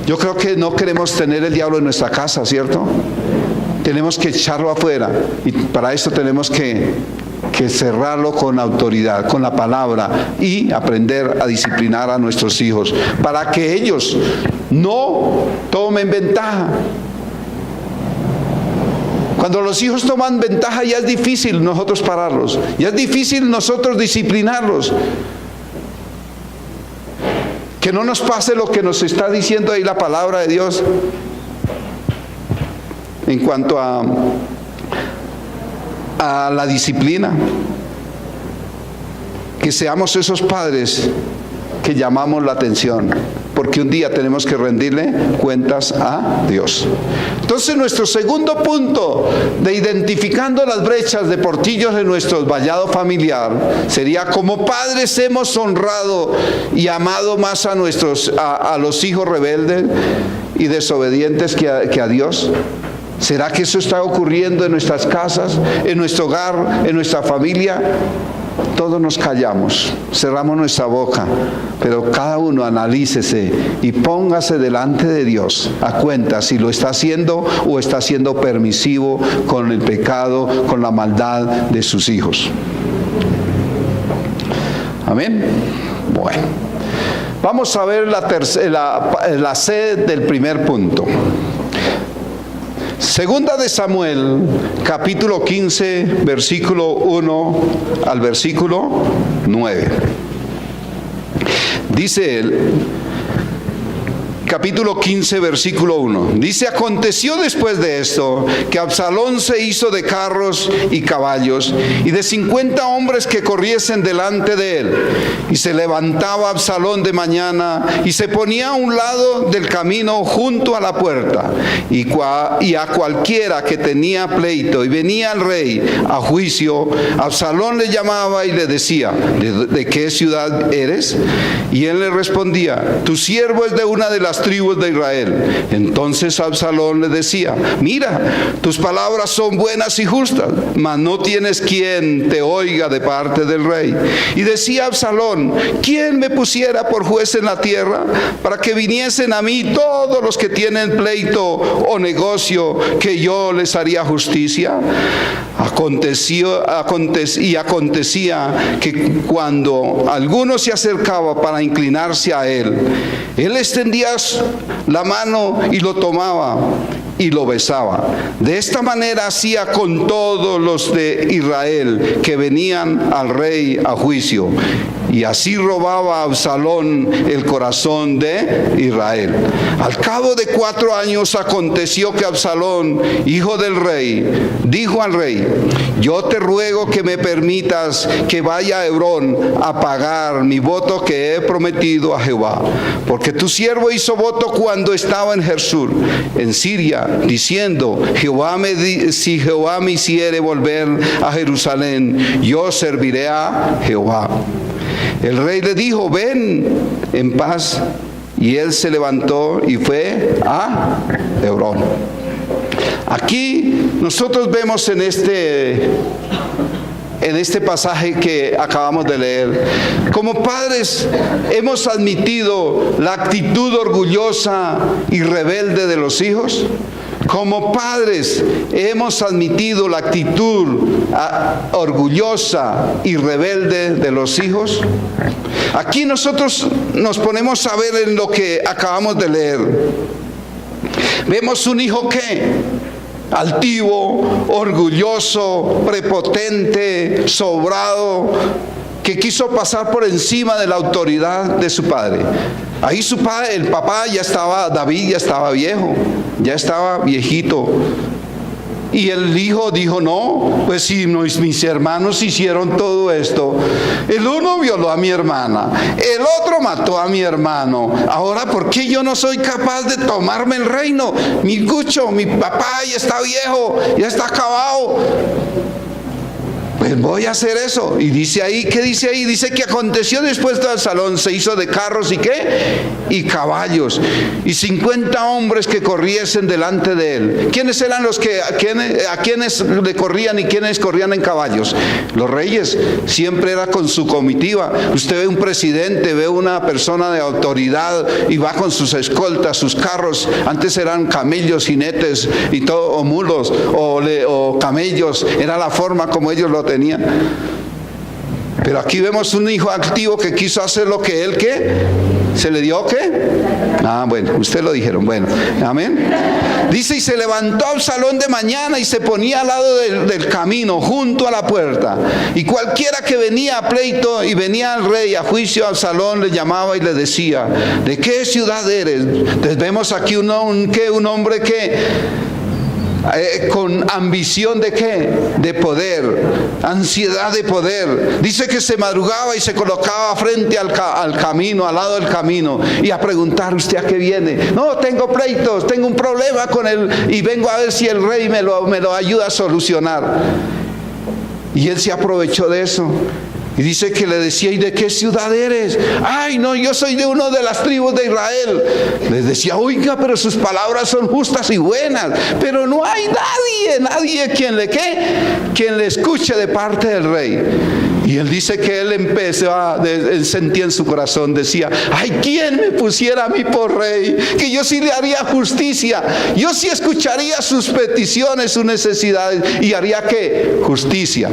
[SPEAKER 1] Yo creo que no queremos tener el diablo en nuestra casa, ¿cierto? Tenemos que echarlo afuera, y para eso tenemos que cerrarlo con autoridad, con la palabra, y aprender a disciplinar a nuestros hijos para que ellos no tomen ventaja. Cuando los hijos toman ventaja, ya es difícil nosotros pararlos, ya es difícil nosotros disciplinarlos. Que no nos pase lo que nos está diciendo ahí la palabra de Dios en cuanto a la disciplina. Que seamos esos padres que llamamos la atención, porque un día tenemos que rendirle cuentas a Dios. Entonces, nuestro segundo punto de identificando las brechas de portillos en nuestro vallado familiar sería: como padres hemos honrado y amado más a los hijos rebeldes y desobedientes que a Dios. ¿Será que eso está ocurriendo en nuestras casas, en nuestro hogar, en nuestra familia? Todos nos callamos, cerramos nuestra boca, pero cada uno analícese y póngase delante de Dios a cuenta si lo está haciendo o está siendo permisivo con el pecado, con la maldad de sus hijos. Amén. Bueno, vamos a ver la C del primer punto. Segunda de Samuel, capítulo 15, versículo 1 al versículo 9. Dice él: capítulo 15, versículo 1. Dice: aconteció después de esto que Absalón se hizo de carros y caballos y de 50 hombres que corriesen delante de él. Y se levantaba Absalón de mañana y se ponía a un lado del camino junto a la puerta. Y a cualquiera que tenía pleito y venía al rey a juicio, Absalón le llamaba y le decía: ¿de qué ciudad eres? Y él le respondía: tu siervo es de una de las tribus de Israel. Entonces Absalón le decía: mira, tus palabras son buenas y justas, mas no tienes quien te oiga de parte del rey. Y decía Absalón: ¿quién me pusiera por juez en la tierra, para que viniesen a mí todos los que tienen pleito o negocio, que yo les haría justicia? Acontecía que cuando alguno se acercaba para inclinarse a él extendía la mano y lo tomaba y lo besaba. De esta manera hacía con todos los de Israel que venían al rey a juicio. Y así robaba a Absalón el corazón de Israel. Al cabo de 4 años aconteció que Absalón, hijo del rey, dijo al rey: yo te ruego que me permitas que vaya a Hebrón a pagar mi voto que he prometido a Jehová. Porque tu siervo hizo voto cuando estaba en Gersur, en Siria, diciendo: si Jehová me hiciere volver a Jerusalén, yo serviré a Jehová. El rey le dijo: ven en paz. Y él se levantó y fue a Hebrón. Aquí nosotros vemos en este pasaje que acabamos de leer, como padres hemos admitido la actitud orgullosa y rebelde de los hijos. Como padres hemos admitido la actitud orgullosa y rebelde de los hijos. Aquí nosotros nos ponemos a ver en lo que acabamos de leer. Vemos un hijo que altivo, orgulloso, prepotente, sobrado, que quiso pasar por encima de la autoridad de su padre. Ahí su padre, el papá David ya estaba viejo, ya estaba viejito. Y el hijo dijo: no, pues si mis hermanos hicieron todo esto, el uno violó a mi hermana, el otro mató a mi hermano, ahora ¿por qué yo no soy capaz de tomarme el reino? Mi papá ya está viejo, ya está acabado, pues voy a hacer eso. Y dice ahí, ¿qué dice ahí? Dice que aconteció después de Absalón se hizo de carros y ¿qué? Y caballos, y 50 hombres que corriesen delante de él. ¿Quiénes eran los a quienes le corrían y quiénes corrían en caballos? Los reyes. Siempre era con su comitiva. Usted ve un presidente, ve una persona de autoridad y va con sus escoltas, sus carros. Antes eran camellos, jinetes y todo, o mulos o camellos. Era la forma como ellos lo tenían. Pero aquí vemos un hijo activo que quiso hacer lo que él, ¿qué? ¿Se le dio qué? Bueno, ustedes lo dijeron, bueno, amén. Dice: y se levantó Absalón de mañana y se ponía al lado del camino, junto a la puerta. Y cualquiera que venía a pleito y venía al rey a juicio, Absalón le llamaba y le decía: ¿de qué ciudad eres? Entonces vemos aquí un hombre que con ambición de ¿qué? De poder, ansiedad de poder. Dice que se madrugaba y se colocaba frente al camino, al lado del camino, y a preguntar: ¿usted a qué viene? No, tengo pleitos, tengo un problema con él y vengo a ver si el rey me lo ayuda a solucionar. Y él se aprovechó de eso. Y dice que le decía: ¿y de qué ciudad eres? Ay, no, yo soy de una de las tribus de Israel. Les decía: oiga, pero sus palabras son justas y buenas, pero no hay nadie quien le escuche de parte del rey. Y él dice que él sentía en su corazón, decía: ay, ¿quién me pusiera a mí por rey? Que yo sí le haría justicia, yo sí escucharía sus peticiones, sus necesidades y haría ¿qué? Justicia.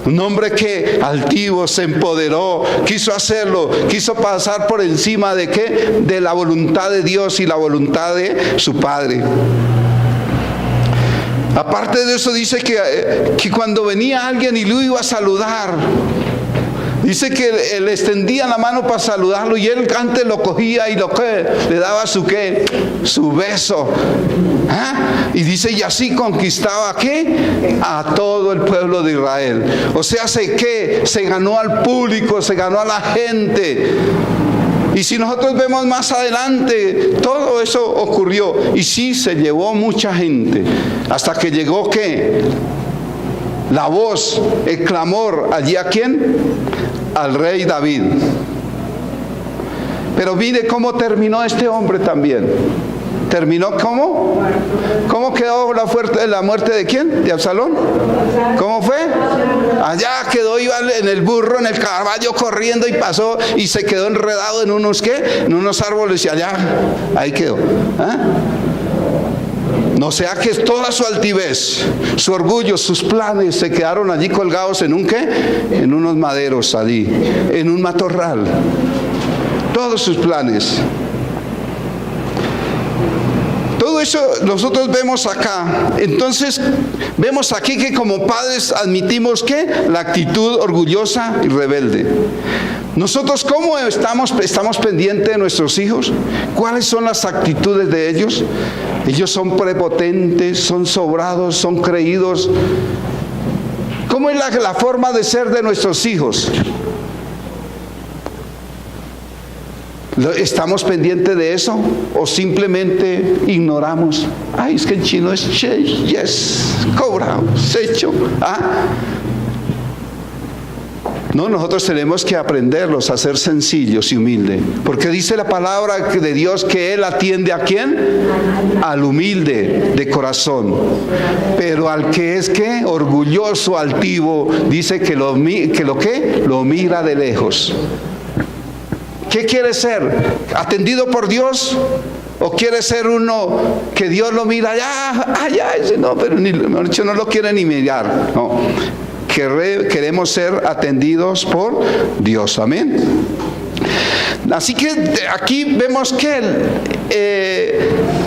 [SPEAKER 1] Un hombre que altivo, se empoderó, quiso hacerlo, quiso pasar por encima de ¿qué? De la voluntad de Dios y la voluntad de su padre. Aparte de eso, dice que cuando venía alguien y lo iba a saludar, Dice que él extendía la mano para saludarlo y él antes lo cogía y lo que le daba su beso. ¿Ah? Y dice, y así conquistaba ¿qué? A todo el pueblo de Israel. O sea, se ganó al público, se ganó a la gente. Y si nosotros vemos más adelante, todo eso ocurrió. Y sí, se llevó mucha gente. Hasta que llegó ¿qué? La voz, el clamor, ¿allí a quién? Al rey David. Pero mire cómo terminó este hombre también. ¿Terminó cómo? ¿Cómo quedó la muerte de quién? ¿De Absalón? ¿Cómo fue? Allá quedó, iba en el burro, en el caballo corriendo y pasó y se quedó enredado en unos ¿qué? En unos árboles y allá, ahí quedó. ¿Ah? No sea que toda su altivez, su orgullo, sus planes se quedaron allí colgados en un ¿qué? En unos maderos allí, en un matorral. Todos sus planes. Todo eso nosotros vemos acá. Entonces vemos aquí que como padres admitimos que la actitud orgullosa y rebelde. Nosotros ¿cómo estamos pendientes de nuestros hijos? ¿Cuáles son las actitudes de ellos? Ellos son prepotentes, son sobrados, son creídos. ¿Cómo es la forma de ser de nuestros hijos? ¿Estamos pendientes de eso? ¿O simplemente ignoramos? Ay, es que en chino es yes, cobra, hecho. ¿Ah? No, nosotros tenemos que aprenderlos a ser sencillos y humildes. Porque dice la palabra de Dios que Él atiende ¿a quién? Al humilde de corazón. Pero al que es ¿qué? Orgulloso, altivo, dice que lo mira de lejos. ¿Qué quiere ser? ¿Atendido por Dios? ¿O quiere ser uno que Dios lo mira allá? Ese no, pero mejor dicho, no lo quiere ni mirar. No. Queremos ser atendidos por Dios. Amén. Así que aquí vemos que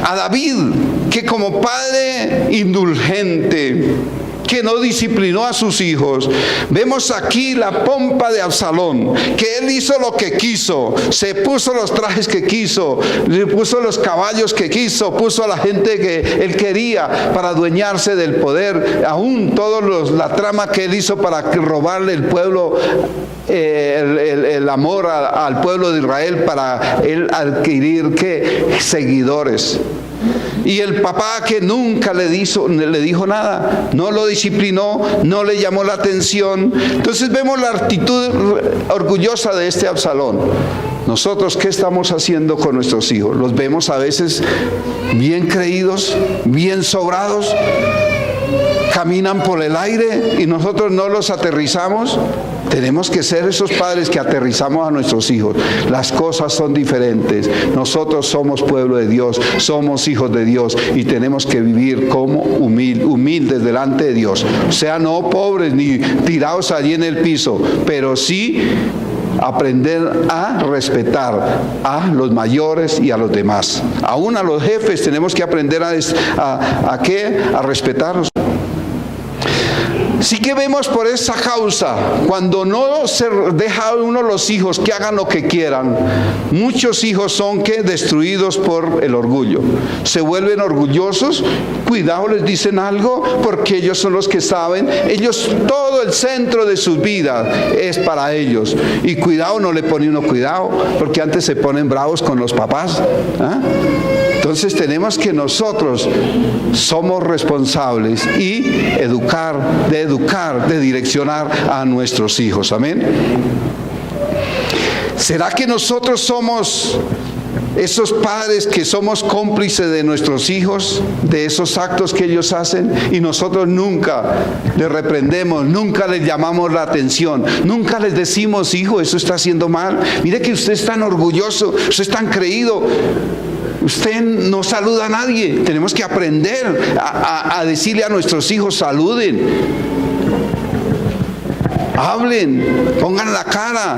[SPEAKER 1] a David, que como padre indulgente, que no disciplinó a sus hijos, vemos aquí la pompa de Absalón, que él hizo lo que quiso, se puso los trajes que quiso, le puso los caballos que quiso, puso a la gente que él quería para adueñarse del poder, aún la trama que él hizo para robarle el pueblo, el amor al pueblo de Israel, para él adquirir ¿qué? Seguidores. Y el papá que nunca le dijo nada, no lo disciplinó, no le llamó la atención. Entonces vemos la actitud orgullosa de este Absalón. Nosotros, ¿qué estamos haciendo con nuestros hijos? Los vemos a veces bien creídos, bien sobrados, caminan por el aire y nosotros no los aterrizamos. Tenemos que ser esos padres que aterrizamos a nuestros hijos. Las cosas son diferentes. Nosotros somos pueblo de Dios, somos hijos de Dios y tenemos que vivir como humildes delante de Dios. O sea, no pobres ni tirados allí en el piso, pero sí aprender a respetar a los mayores y a los demás. Aún a los jefes tenemos que aprender a respetarlos. Sí que vemos por esa causa, cuando no se deja a uno los hijos que hagan lo que quieran, muchos hijos son ¿qué? Destruidos por el orgullo. Se vuelven orgullosos, cuidado, les dicen algo, porque ellos son los que saben, ellos, todo el centro de sus vidas es para ellos. Y cuidado, no le pone uno cuidado, porque antes se ponen bravos con los papás. ¿Ah? Entonces tenemos que nosotros somos responsables y de direccionar a nuestros hijos. Amén. ¿Será que nosotros somos esos padres que somos cómplices de nuestros hijos, de esos actos que ellos hacen, y nosotros nunca les reprendemos, nunca les llamamos la atención, nunca les decimos, hijo, eso está haciendo mal, mire que usted es tan orgulloso, usted es tan creído, usted no saluda a nadie? Tenemos que aprender a decirle a nuestros hijos, saluden, hablen, pongan la cara.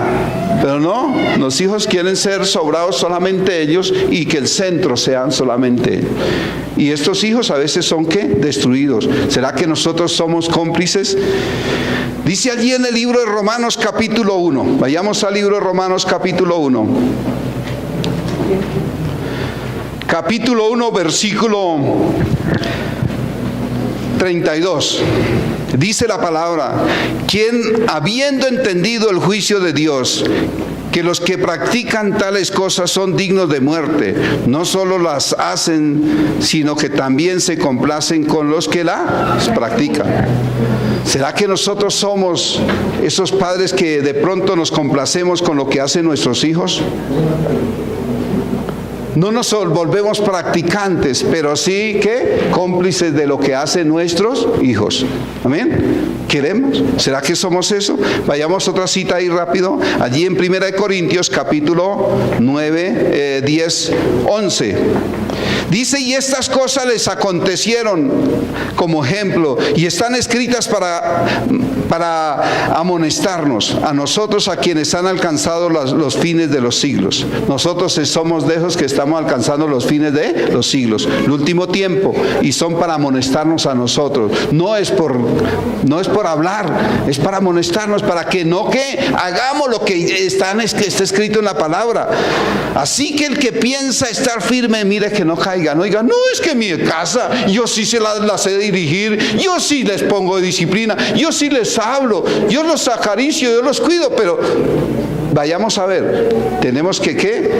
[SPEAKER 1] Pero no, los hijos quieren ser sobrados solamente ellos y que el centro sean solamente ellos. Y estos hijos a veces son ¿qué? Destruidos. ¿Será que nosotros somos cómplices? Dice allí en el libro de Romanos capítulo 1. Vayamos al libro de Romanos capítulo 1. Capítulo 1, versículo 32. Dice la palabra: quien habiendo entendido el juicio de Dios, que los que practican tales cosas son dignos de muerte, no solo las hacen, sino que también se complacen con los que las practican. ¿Será que nosotros somos esos padres que de pronto nos complacemos con lo que hacen nuestros hijos? No nos volvemos practicantes, pero sí que cómplices de lo que hacen nuestros hijos. Amén. ¿Queremos? ¿Será que somos eso? Vayamos a otra cita ahí rápido. Allí en 1 Corintios capítulo 9, 10, 11. Dice: y estas cosas les acontecieron como ejemplo y están escritas para amonestarnos, a nosotros, a quienes han alcanzado los fines de los siglos. Nosotros somos de esos que estamos alcanzando los fines de los siglos, el último tiempo, y son para amonestarnos a nosotros. No es por hablar, es para amonestarnos, para que no que hagamos lo que está escrito en la palabra. Así que el que piensa estar firme, mire que no caiga. No diga: no, es que mi casa, yo sí se la sé dirigir, yo sí les pongo disciplina, yo sí les hablo, yo los acaricio, yo los cuido. Pero vayamos a ver, tenemos que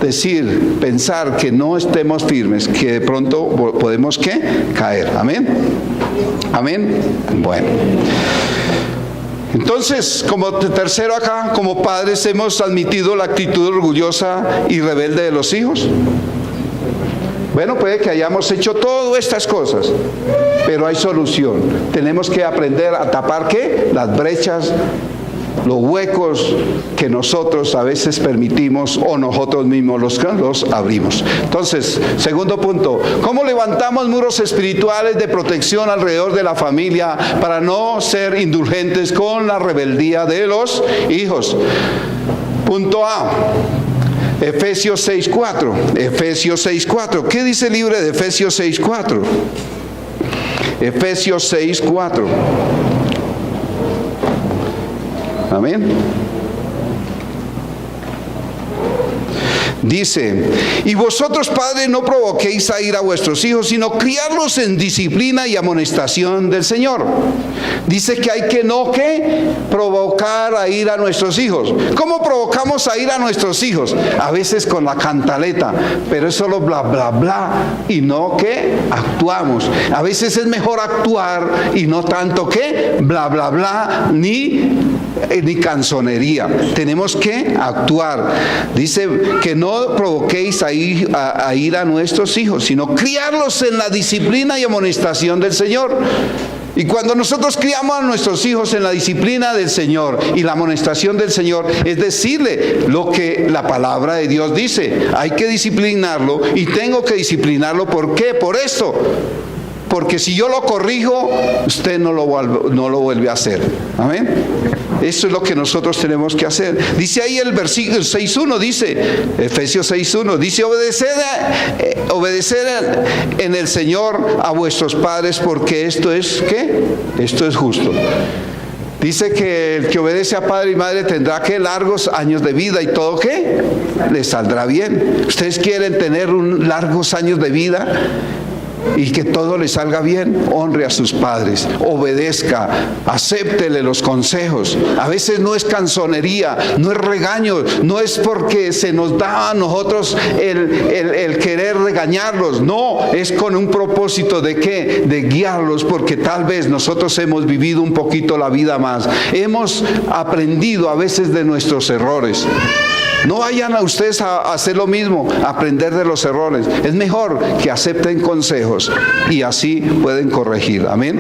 [SPEAKER 1] decir, pensar que no estemos firmes, que de pronto podemos caer. Amén. Amén. Bueno, entonces, como tercero acá, como padres, hemos admitido la actitud orgullosa y rebelde de los hijos. Bueno, puede que hayamos hecho todas estas cosas, pero hay solución. Tenemos que aprender a tapar las brechas, los huecos que nosotros a veces permitimos o nosotros mismos los abrimos. Entonces, segundo punto: ¿cómo levantamos muros espirituales de protección alrededor de la familia para no ser indulgentes con la rebeldía de los hijos? Punto A: Efesios 6:4. Efesios 6:4. ¿Qué dice el libro de Efesios 6:4? Efesios 6:4. Amén. Dice: y vosotros, padres, no provoquéis a ira a vuestros hijos, sino criarlos en disciplina y amonestación del Señor. Dice que hay que provocar a ira a nuestros hijos. ¿Cómo provocamos a ira a nuestros hijos? A veces con la cantaleta, pero es solo bla, bla, bla, y no actuamos. A veces es mejor actuar y no tanto bla, bla, bla, ni canzonería. Tenemos que actuar. Dice que no provoquéis a ira a nuestros hijos, sino criarlos en la disciplina y amonestación del Señor. Y cuando nosotros criamos a nuestros hijos en la disciplina del Señor y la amonestación del Señor, es decirle lo que la palabra de Dios dice. Hay que disciplinarlo, y tengo que disciplinarlo. ¿Por qué? Por esto. Porque si yo lo corrijo, usted no lo vuelve a hacer. Amén. Eso es lo que nosotros tenemos que hacer. Dice ahí el versículo 6:1, dice, Efesios 6:1, dice: obedecer en el Señor a vuestros padres, porque esto es esto es justo. Dice que el que obedece a padre y madre tendrá largos años de vida, y todo le saldrá bien. ¿Ustedes quieren tener largos años de vida y que todo le salga bien? Honre a sus padres, obedezca, acéptele los consejos. A veces no es canzonería, no es regaño, no es porque se nos da a nosotros el querer regañarlos. No, es con un propósito de de guiarlos, porque tal vez nosotros hemos vivido un poquito la vida más, hemos aprendido a veces de nuestros errores. No vayan a ustedes a hacer lo mismo, a aprender de los errores. Es mejor que acepten consejos y así pueden corregir. Amén.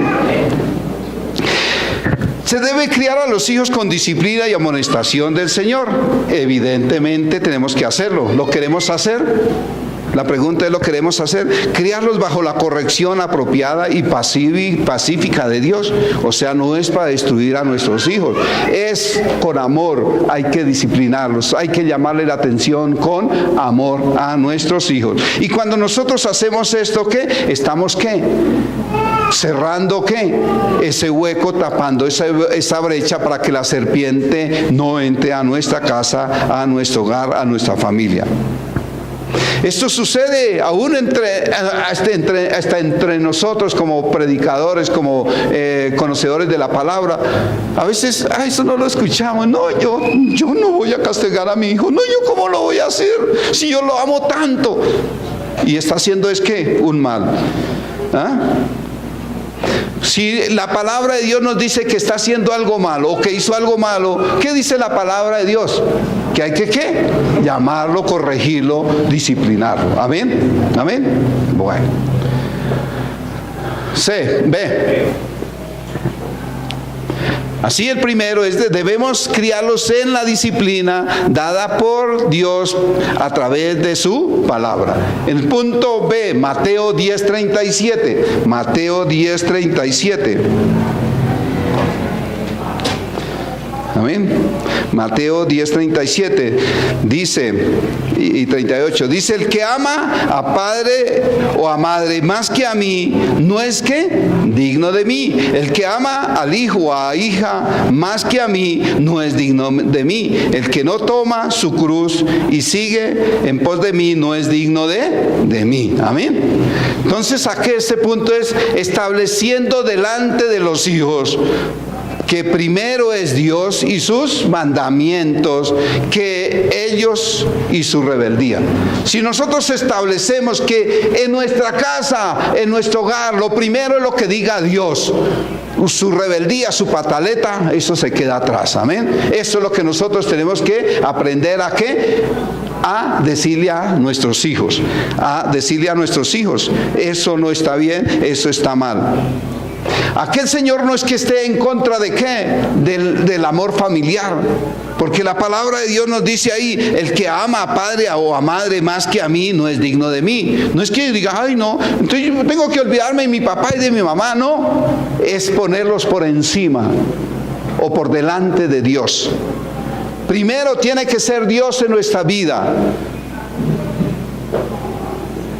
[SPEAKER 1] Se debe criar a los hijos con disciplina y amonestación del Señor. Evidentemente tenemos que hacerlo. ¿Lo queremos hacer? La pregunta es: ¿lo queremos hacer? Criarlos bajo la corrección apropiada y pacífica de Dios. O sea, no es para destruir a nuestros hijos, es con amor. Hay que disciplinarlos, hay que llamarle la atención con amor a nuestros hijos. Y cuando nosotros hacemos esto, estamos cerrando ¿qué? Ese hueco, tapando esa brecha para que la serpiente no entre a nuestra casa, a nuestro hogar, a nuestra familia. Esto sucede aún hasta entre nosotros como predicadores, como conocedores de la palabra. A veces, eso no lo escuchamos. No, yo no voy a castigar a mi hijo. No, yo cómo lo voy a hacer si yo lo amo tanto. Y está haciendo ¿qué? Un mal. ¿Ah? Si la palabra de Dios nos dice que está haciendo algo malo o que hizo algo malo, ¿qué dice la palabra de Dios? Que hay que ¿qué? Llamarlo, corregirlo, disciplinarlo. ¿Amén? ¿Amén? Bueno. C, B. Así el primero es debemos criarlos en la disciplina dada por Dios a través de su palabra. En el punto B, Mateo 10:37. Mateo 10:37. Amén. Mateo 10:37 dice, y 38, dice: el que ama a padre o a madre más que a mí, no es que digno de mí. El que ama al hijo o a hija más que a mí, no es digno de mí. El que no toma su cruz y sigue en pos de mí, no es digno de mí. Amén. Entonces, aquí este punto es estableciendo delante de los hijos que primero es Dios y sus mandamientos, que ellos y su rebeldía. Si nosotros establecemos que en nuestra casa, en nuestro hogar, lo primero es lo que diga Dios, su rebeldía, su pataleta, eso se queda atrás. Amén. Eso es lo que nosotros tenemos que aprender a ¿qué? A decirle a nuestros hijos. A decirle a nuestros hijos: eso no está bien, eso está mal. Aquel Señor no es que esté en contra de ¿qué? Del amor familiar, porque la palabra de Dios nos dice ahí: el que ama a padre o a madre más que a mí, no es digno de mí. No es que diga: ay no, entonces yo tengo que olvidarme de mi papá y de mi mamá. No, es ponerlos por encima o por delante de Dios. Primero tiene que ser Dios en nuestra vida.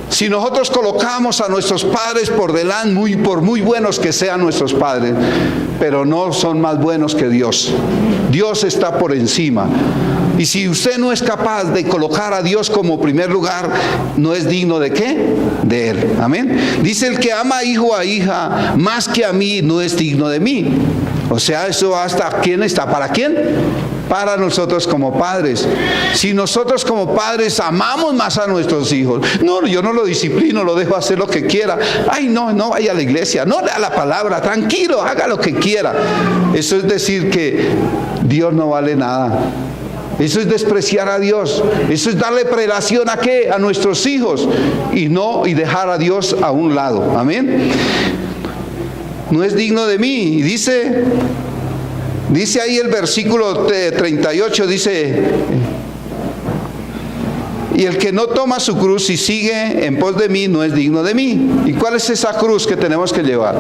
[SPEAKER 1] Si nosotros colocamos a nuestros padres por delante, por muy buenos que sean nuestros padres, pero no son más buenos que Dios. Dios está por encima. Y si usted no es capaz de colocar a Dios como primer lugar, no es digno ¿de qué? De Él. Amén. Dice: el que ama a hijo o a hija más que a mí, no es digno de mí. O sea, eso hasta ¿quién está? ¿Para quién? Para nosotros como padres. Si nosotros como padres amamos más a nuestros hijos, no, yo no lo disciplino, lo dejo hacer lo que quiera. Ay, no vaya a la iglesia, no lea la palabra, tranquilo, haga lo que quiera. Eso es decir que Dios no vale nada. Eso es despreciar a Dios. Eso es darle prelación ¿a qué? A nuestros hijos, y dejar a Dios a un lado. Amén. No es digno de mí. Y dice ahí el versículo 38, dice: y el que no toma su cruz y sigue en pos de mí, no es digno de mí. ¿Y cuál es esa cruz que tenemos que llevar?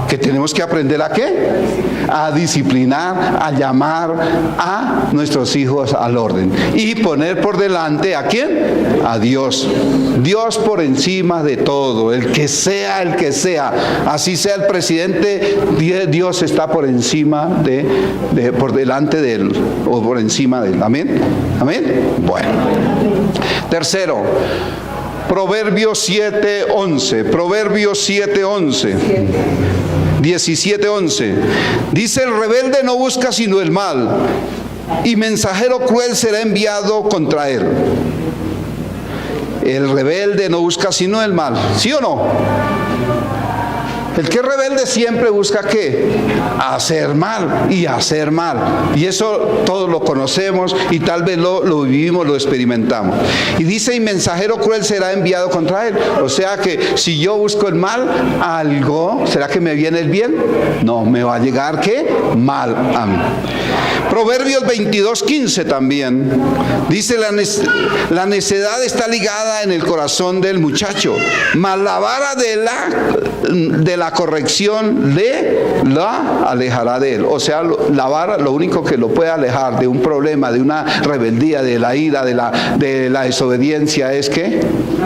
[SPEAKER 1] Que tenemos que aprender ¿a qué? A disciplinar, a llamar a nuestros hijos al orden. Y poner por delante ¿a quién? A Dios. Dios por encima de todo. El que sea. Así sea el presidente, Dios está por encima por delante de él, o por encima de él. Amén. Amén. Bueno. Tercero, Proverbios 7:11. Proverbios 7:11. 17:11. Dice: el rebelde no busca sino el mal, y mensajero cruel será enviado contra él. El rebelde no busca sino el mal. ¿Sí o no? El que es rebelde siempre busca ¿qué? Hacer mal y hacer mal. Y eso todos lo conocemos y tal vez lo vivimos, lo experimentamos. Y dice: y mensajero cruel será enviado contra él. O sea que si yo busco el mal, algo, ¿será que me viene el bien? No, me va a llegar ¿qué? Mal a mí. Proverbios 22:15 también. Dice, la necedad está ligada en el corazón del muchacho, mas la vara de la corrección la alejará de él. O sea, la vara lo único que lo puede alejar de un problema, de una rebeldía, de la ira, de la desobediencia es que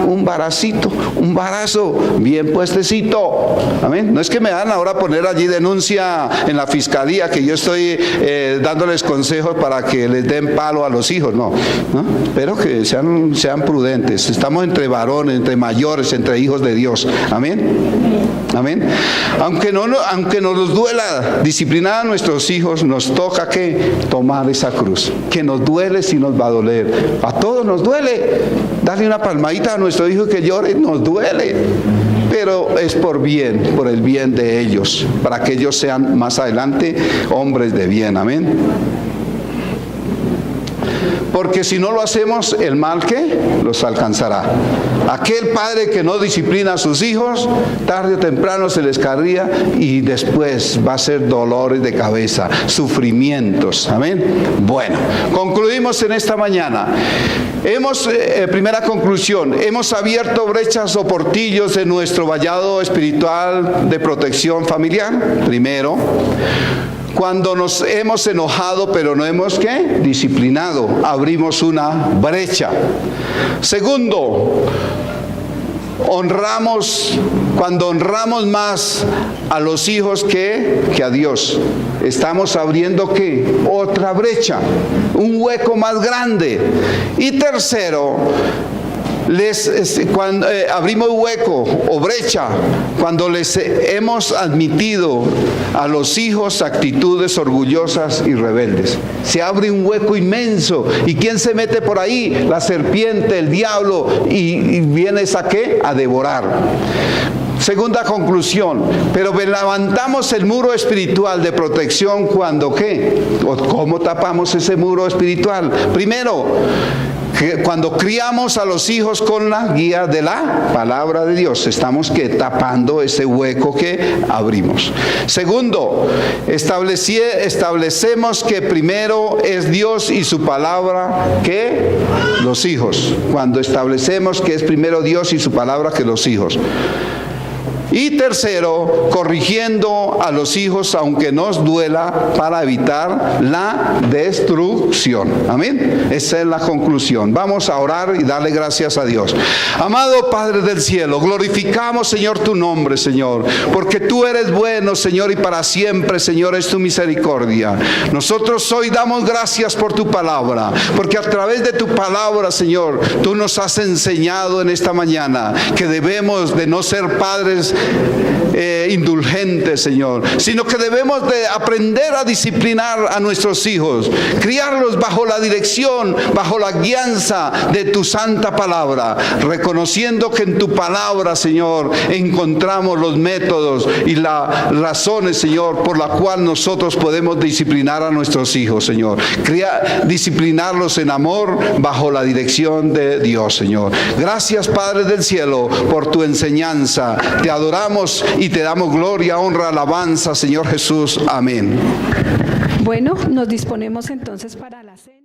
[SPEAKER 1] un varacito, un varazo bien puestecito. Amén. No es que me van ahora a poner allí denuncia en la fiscalía que yo estoy dándoles consejos para que les den palo a los hijos, no. Pero que sean prudentes. Estamos entre varones, entre mayores, entre hijos de Dios. Amén. Amén. Aunque nos duela disciplinar a nuestros hijos, nos toca que tomar esa cruz. Que nos duele si nos va a doler. A todos nos duele. Darle una palmadita a nuestro hijo que llore, nos duele. Pero es por el bien de ellos, para que ellos sean más adelante hombres de bien. Amén. Porque si no lo hacemos, el mal que los alcanzará. Aquel padre que no disciplina a sus hijos, tarde o temprano se les carría y después va a ser dolores de cabeza, sufrimientos. Amén. Bueno, concluimos en esta mañana. Primera conclusión, hemos abierto brechas o portillos en nuestro vallado espiritual de protección familiar. Primero, cuando nos hemos enojado pero no hemos disciplinado, abrimos una brecha. Segundo, cuando honramos más a los hijos que a Dios, estamos abriendo otra brecha, un hueco más grande. Y tercero, cuando abrimos hueco o brecha, cuando les hemos admitido a los hijos actitudes orgullosas y rebeldes. Se abre un hueco inmenso. ¿Y quién se mete por ahí? La serpiente, el diablo, y vienes a devorar. Segunda conclusión, pero levantamos el muro espiritual de protección cuando ¿cómo tapamos ese muro espiritual? Primero, cuando criamos a los hijos con la guía de la palabra de Dios, estamos tapando ese hueco que abrimos. Segundo, establecemos que primero es Dios y su palabra que los hijos. Cuando establecemos que es primero Dios y su palabra que los hijos. Y tercero, corrigiendo a los hijos aunque nos duela para evitar la destrucción. Amén. Esa es la conclusión. Vamos a orar y darle gracias a Dios. Amado Padre del cielo, glorificamos, Señor, tu nombre, Señor, porque tú eres bueno, Señor, y para siempre, Señor, es tu misericordia. Nosotros hoy damos gracias por tu palabra, porque a través de tu palabra, Señor, tú nos has enseñado en esta mañana que debemos de no ser padres indulgentes, Señor, sino que debemos de aprender a disciplinar a nuestros hijos, criarlos bajo la dirección, bajo la guianza de tu santa palabra, reconociendo que en tu palabra, Señor, encontramos los métodos y las razones, Señor, por la cual nosotros podemos disciplinar a nuestros hijos, Señor, disciplinarlos en amor bajo la dirección de Dios, Señor. Gracias, Padre del cielo, por tu enseñanza. Te adoramos y te damos gloria, honra, alabanza, Señor Jesús. Amén.
[SPEAKER 2] Bueno, nos disponemos entonces para la cena.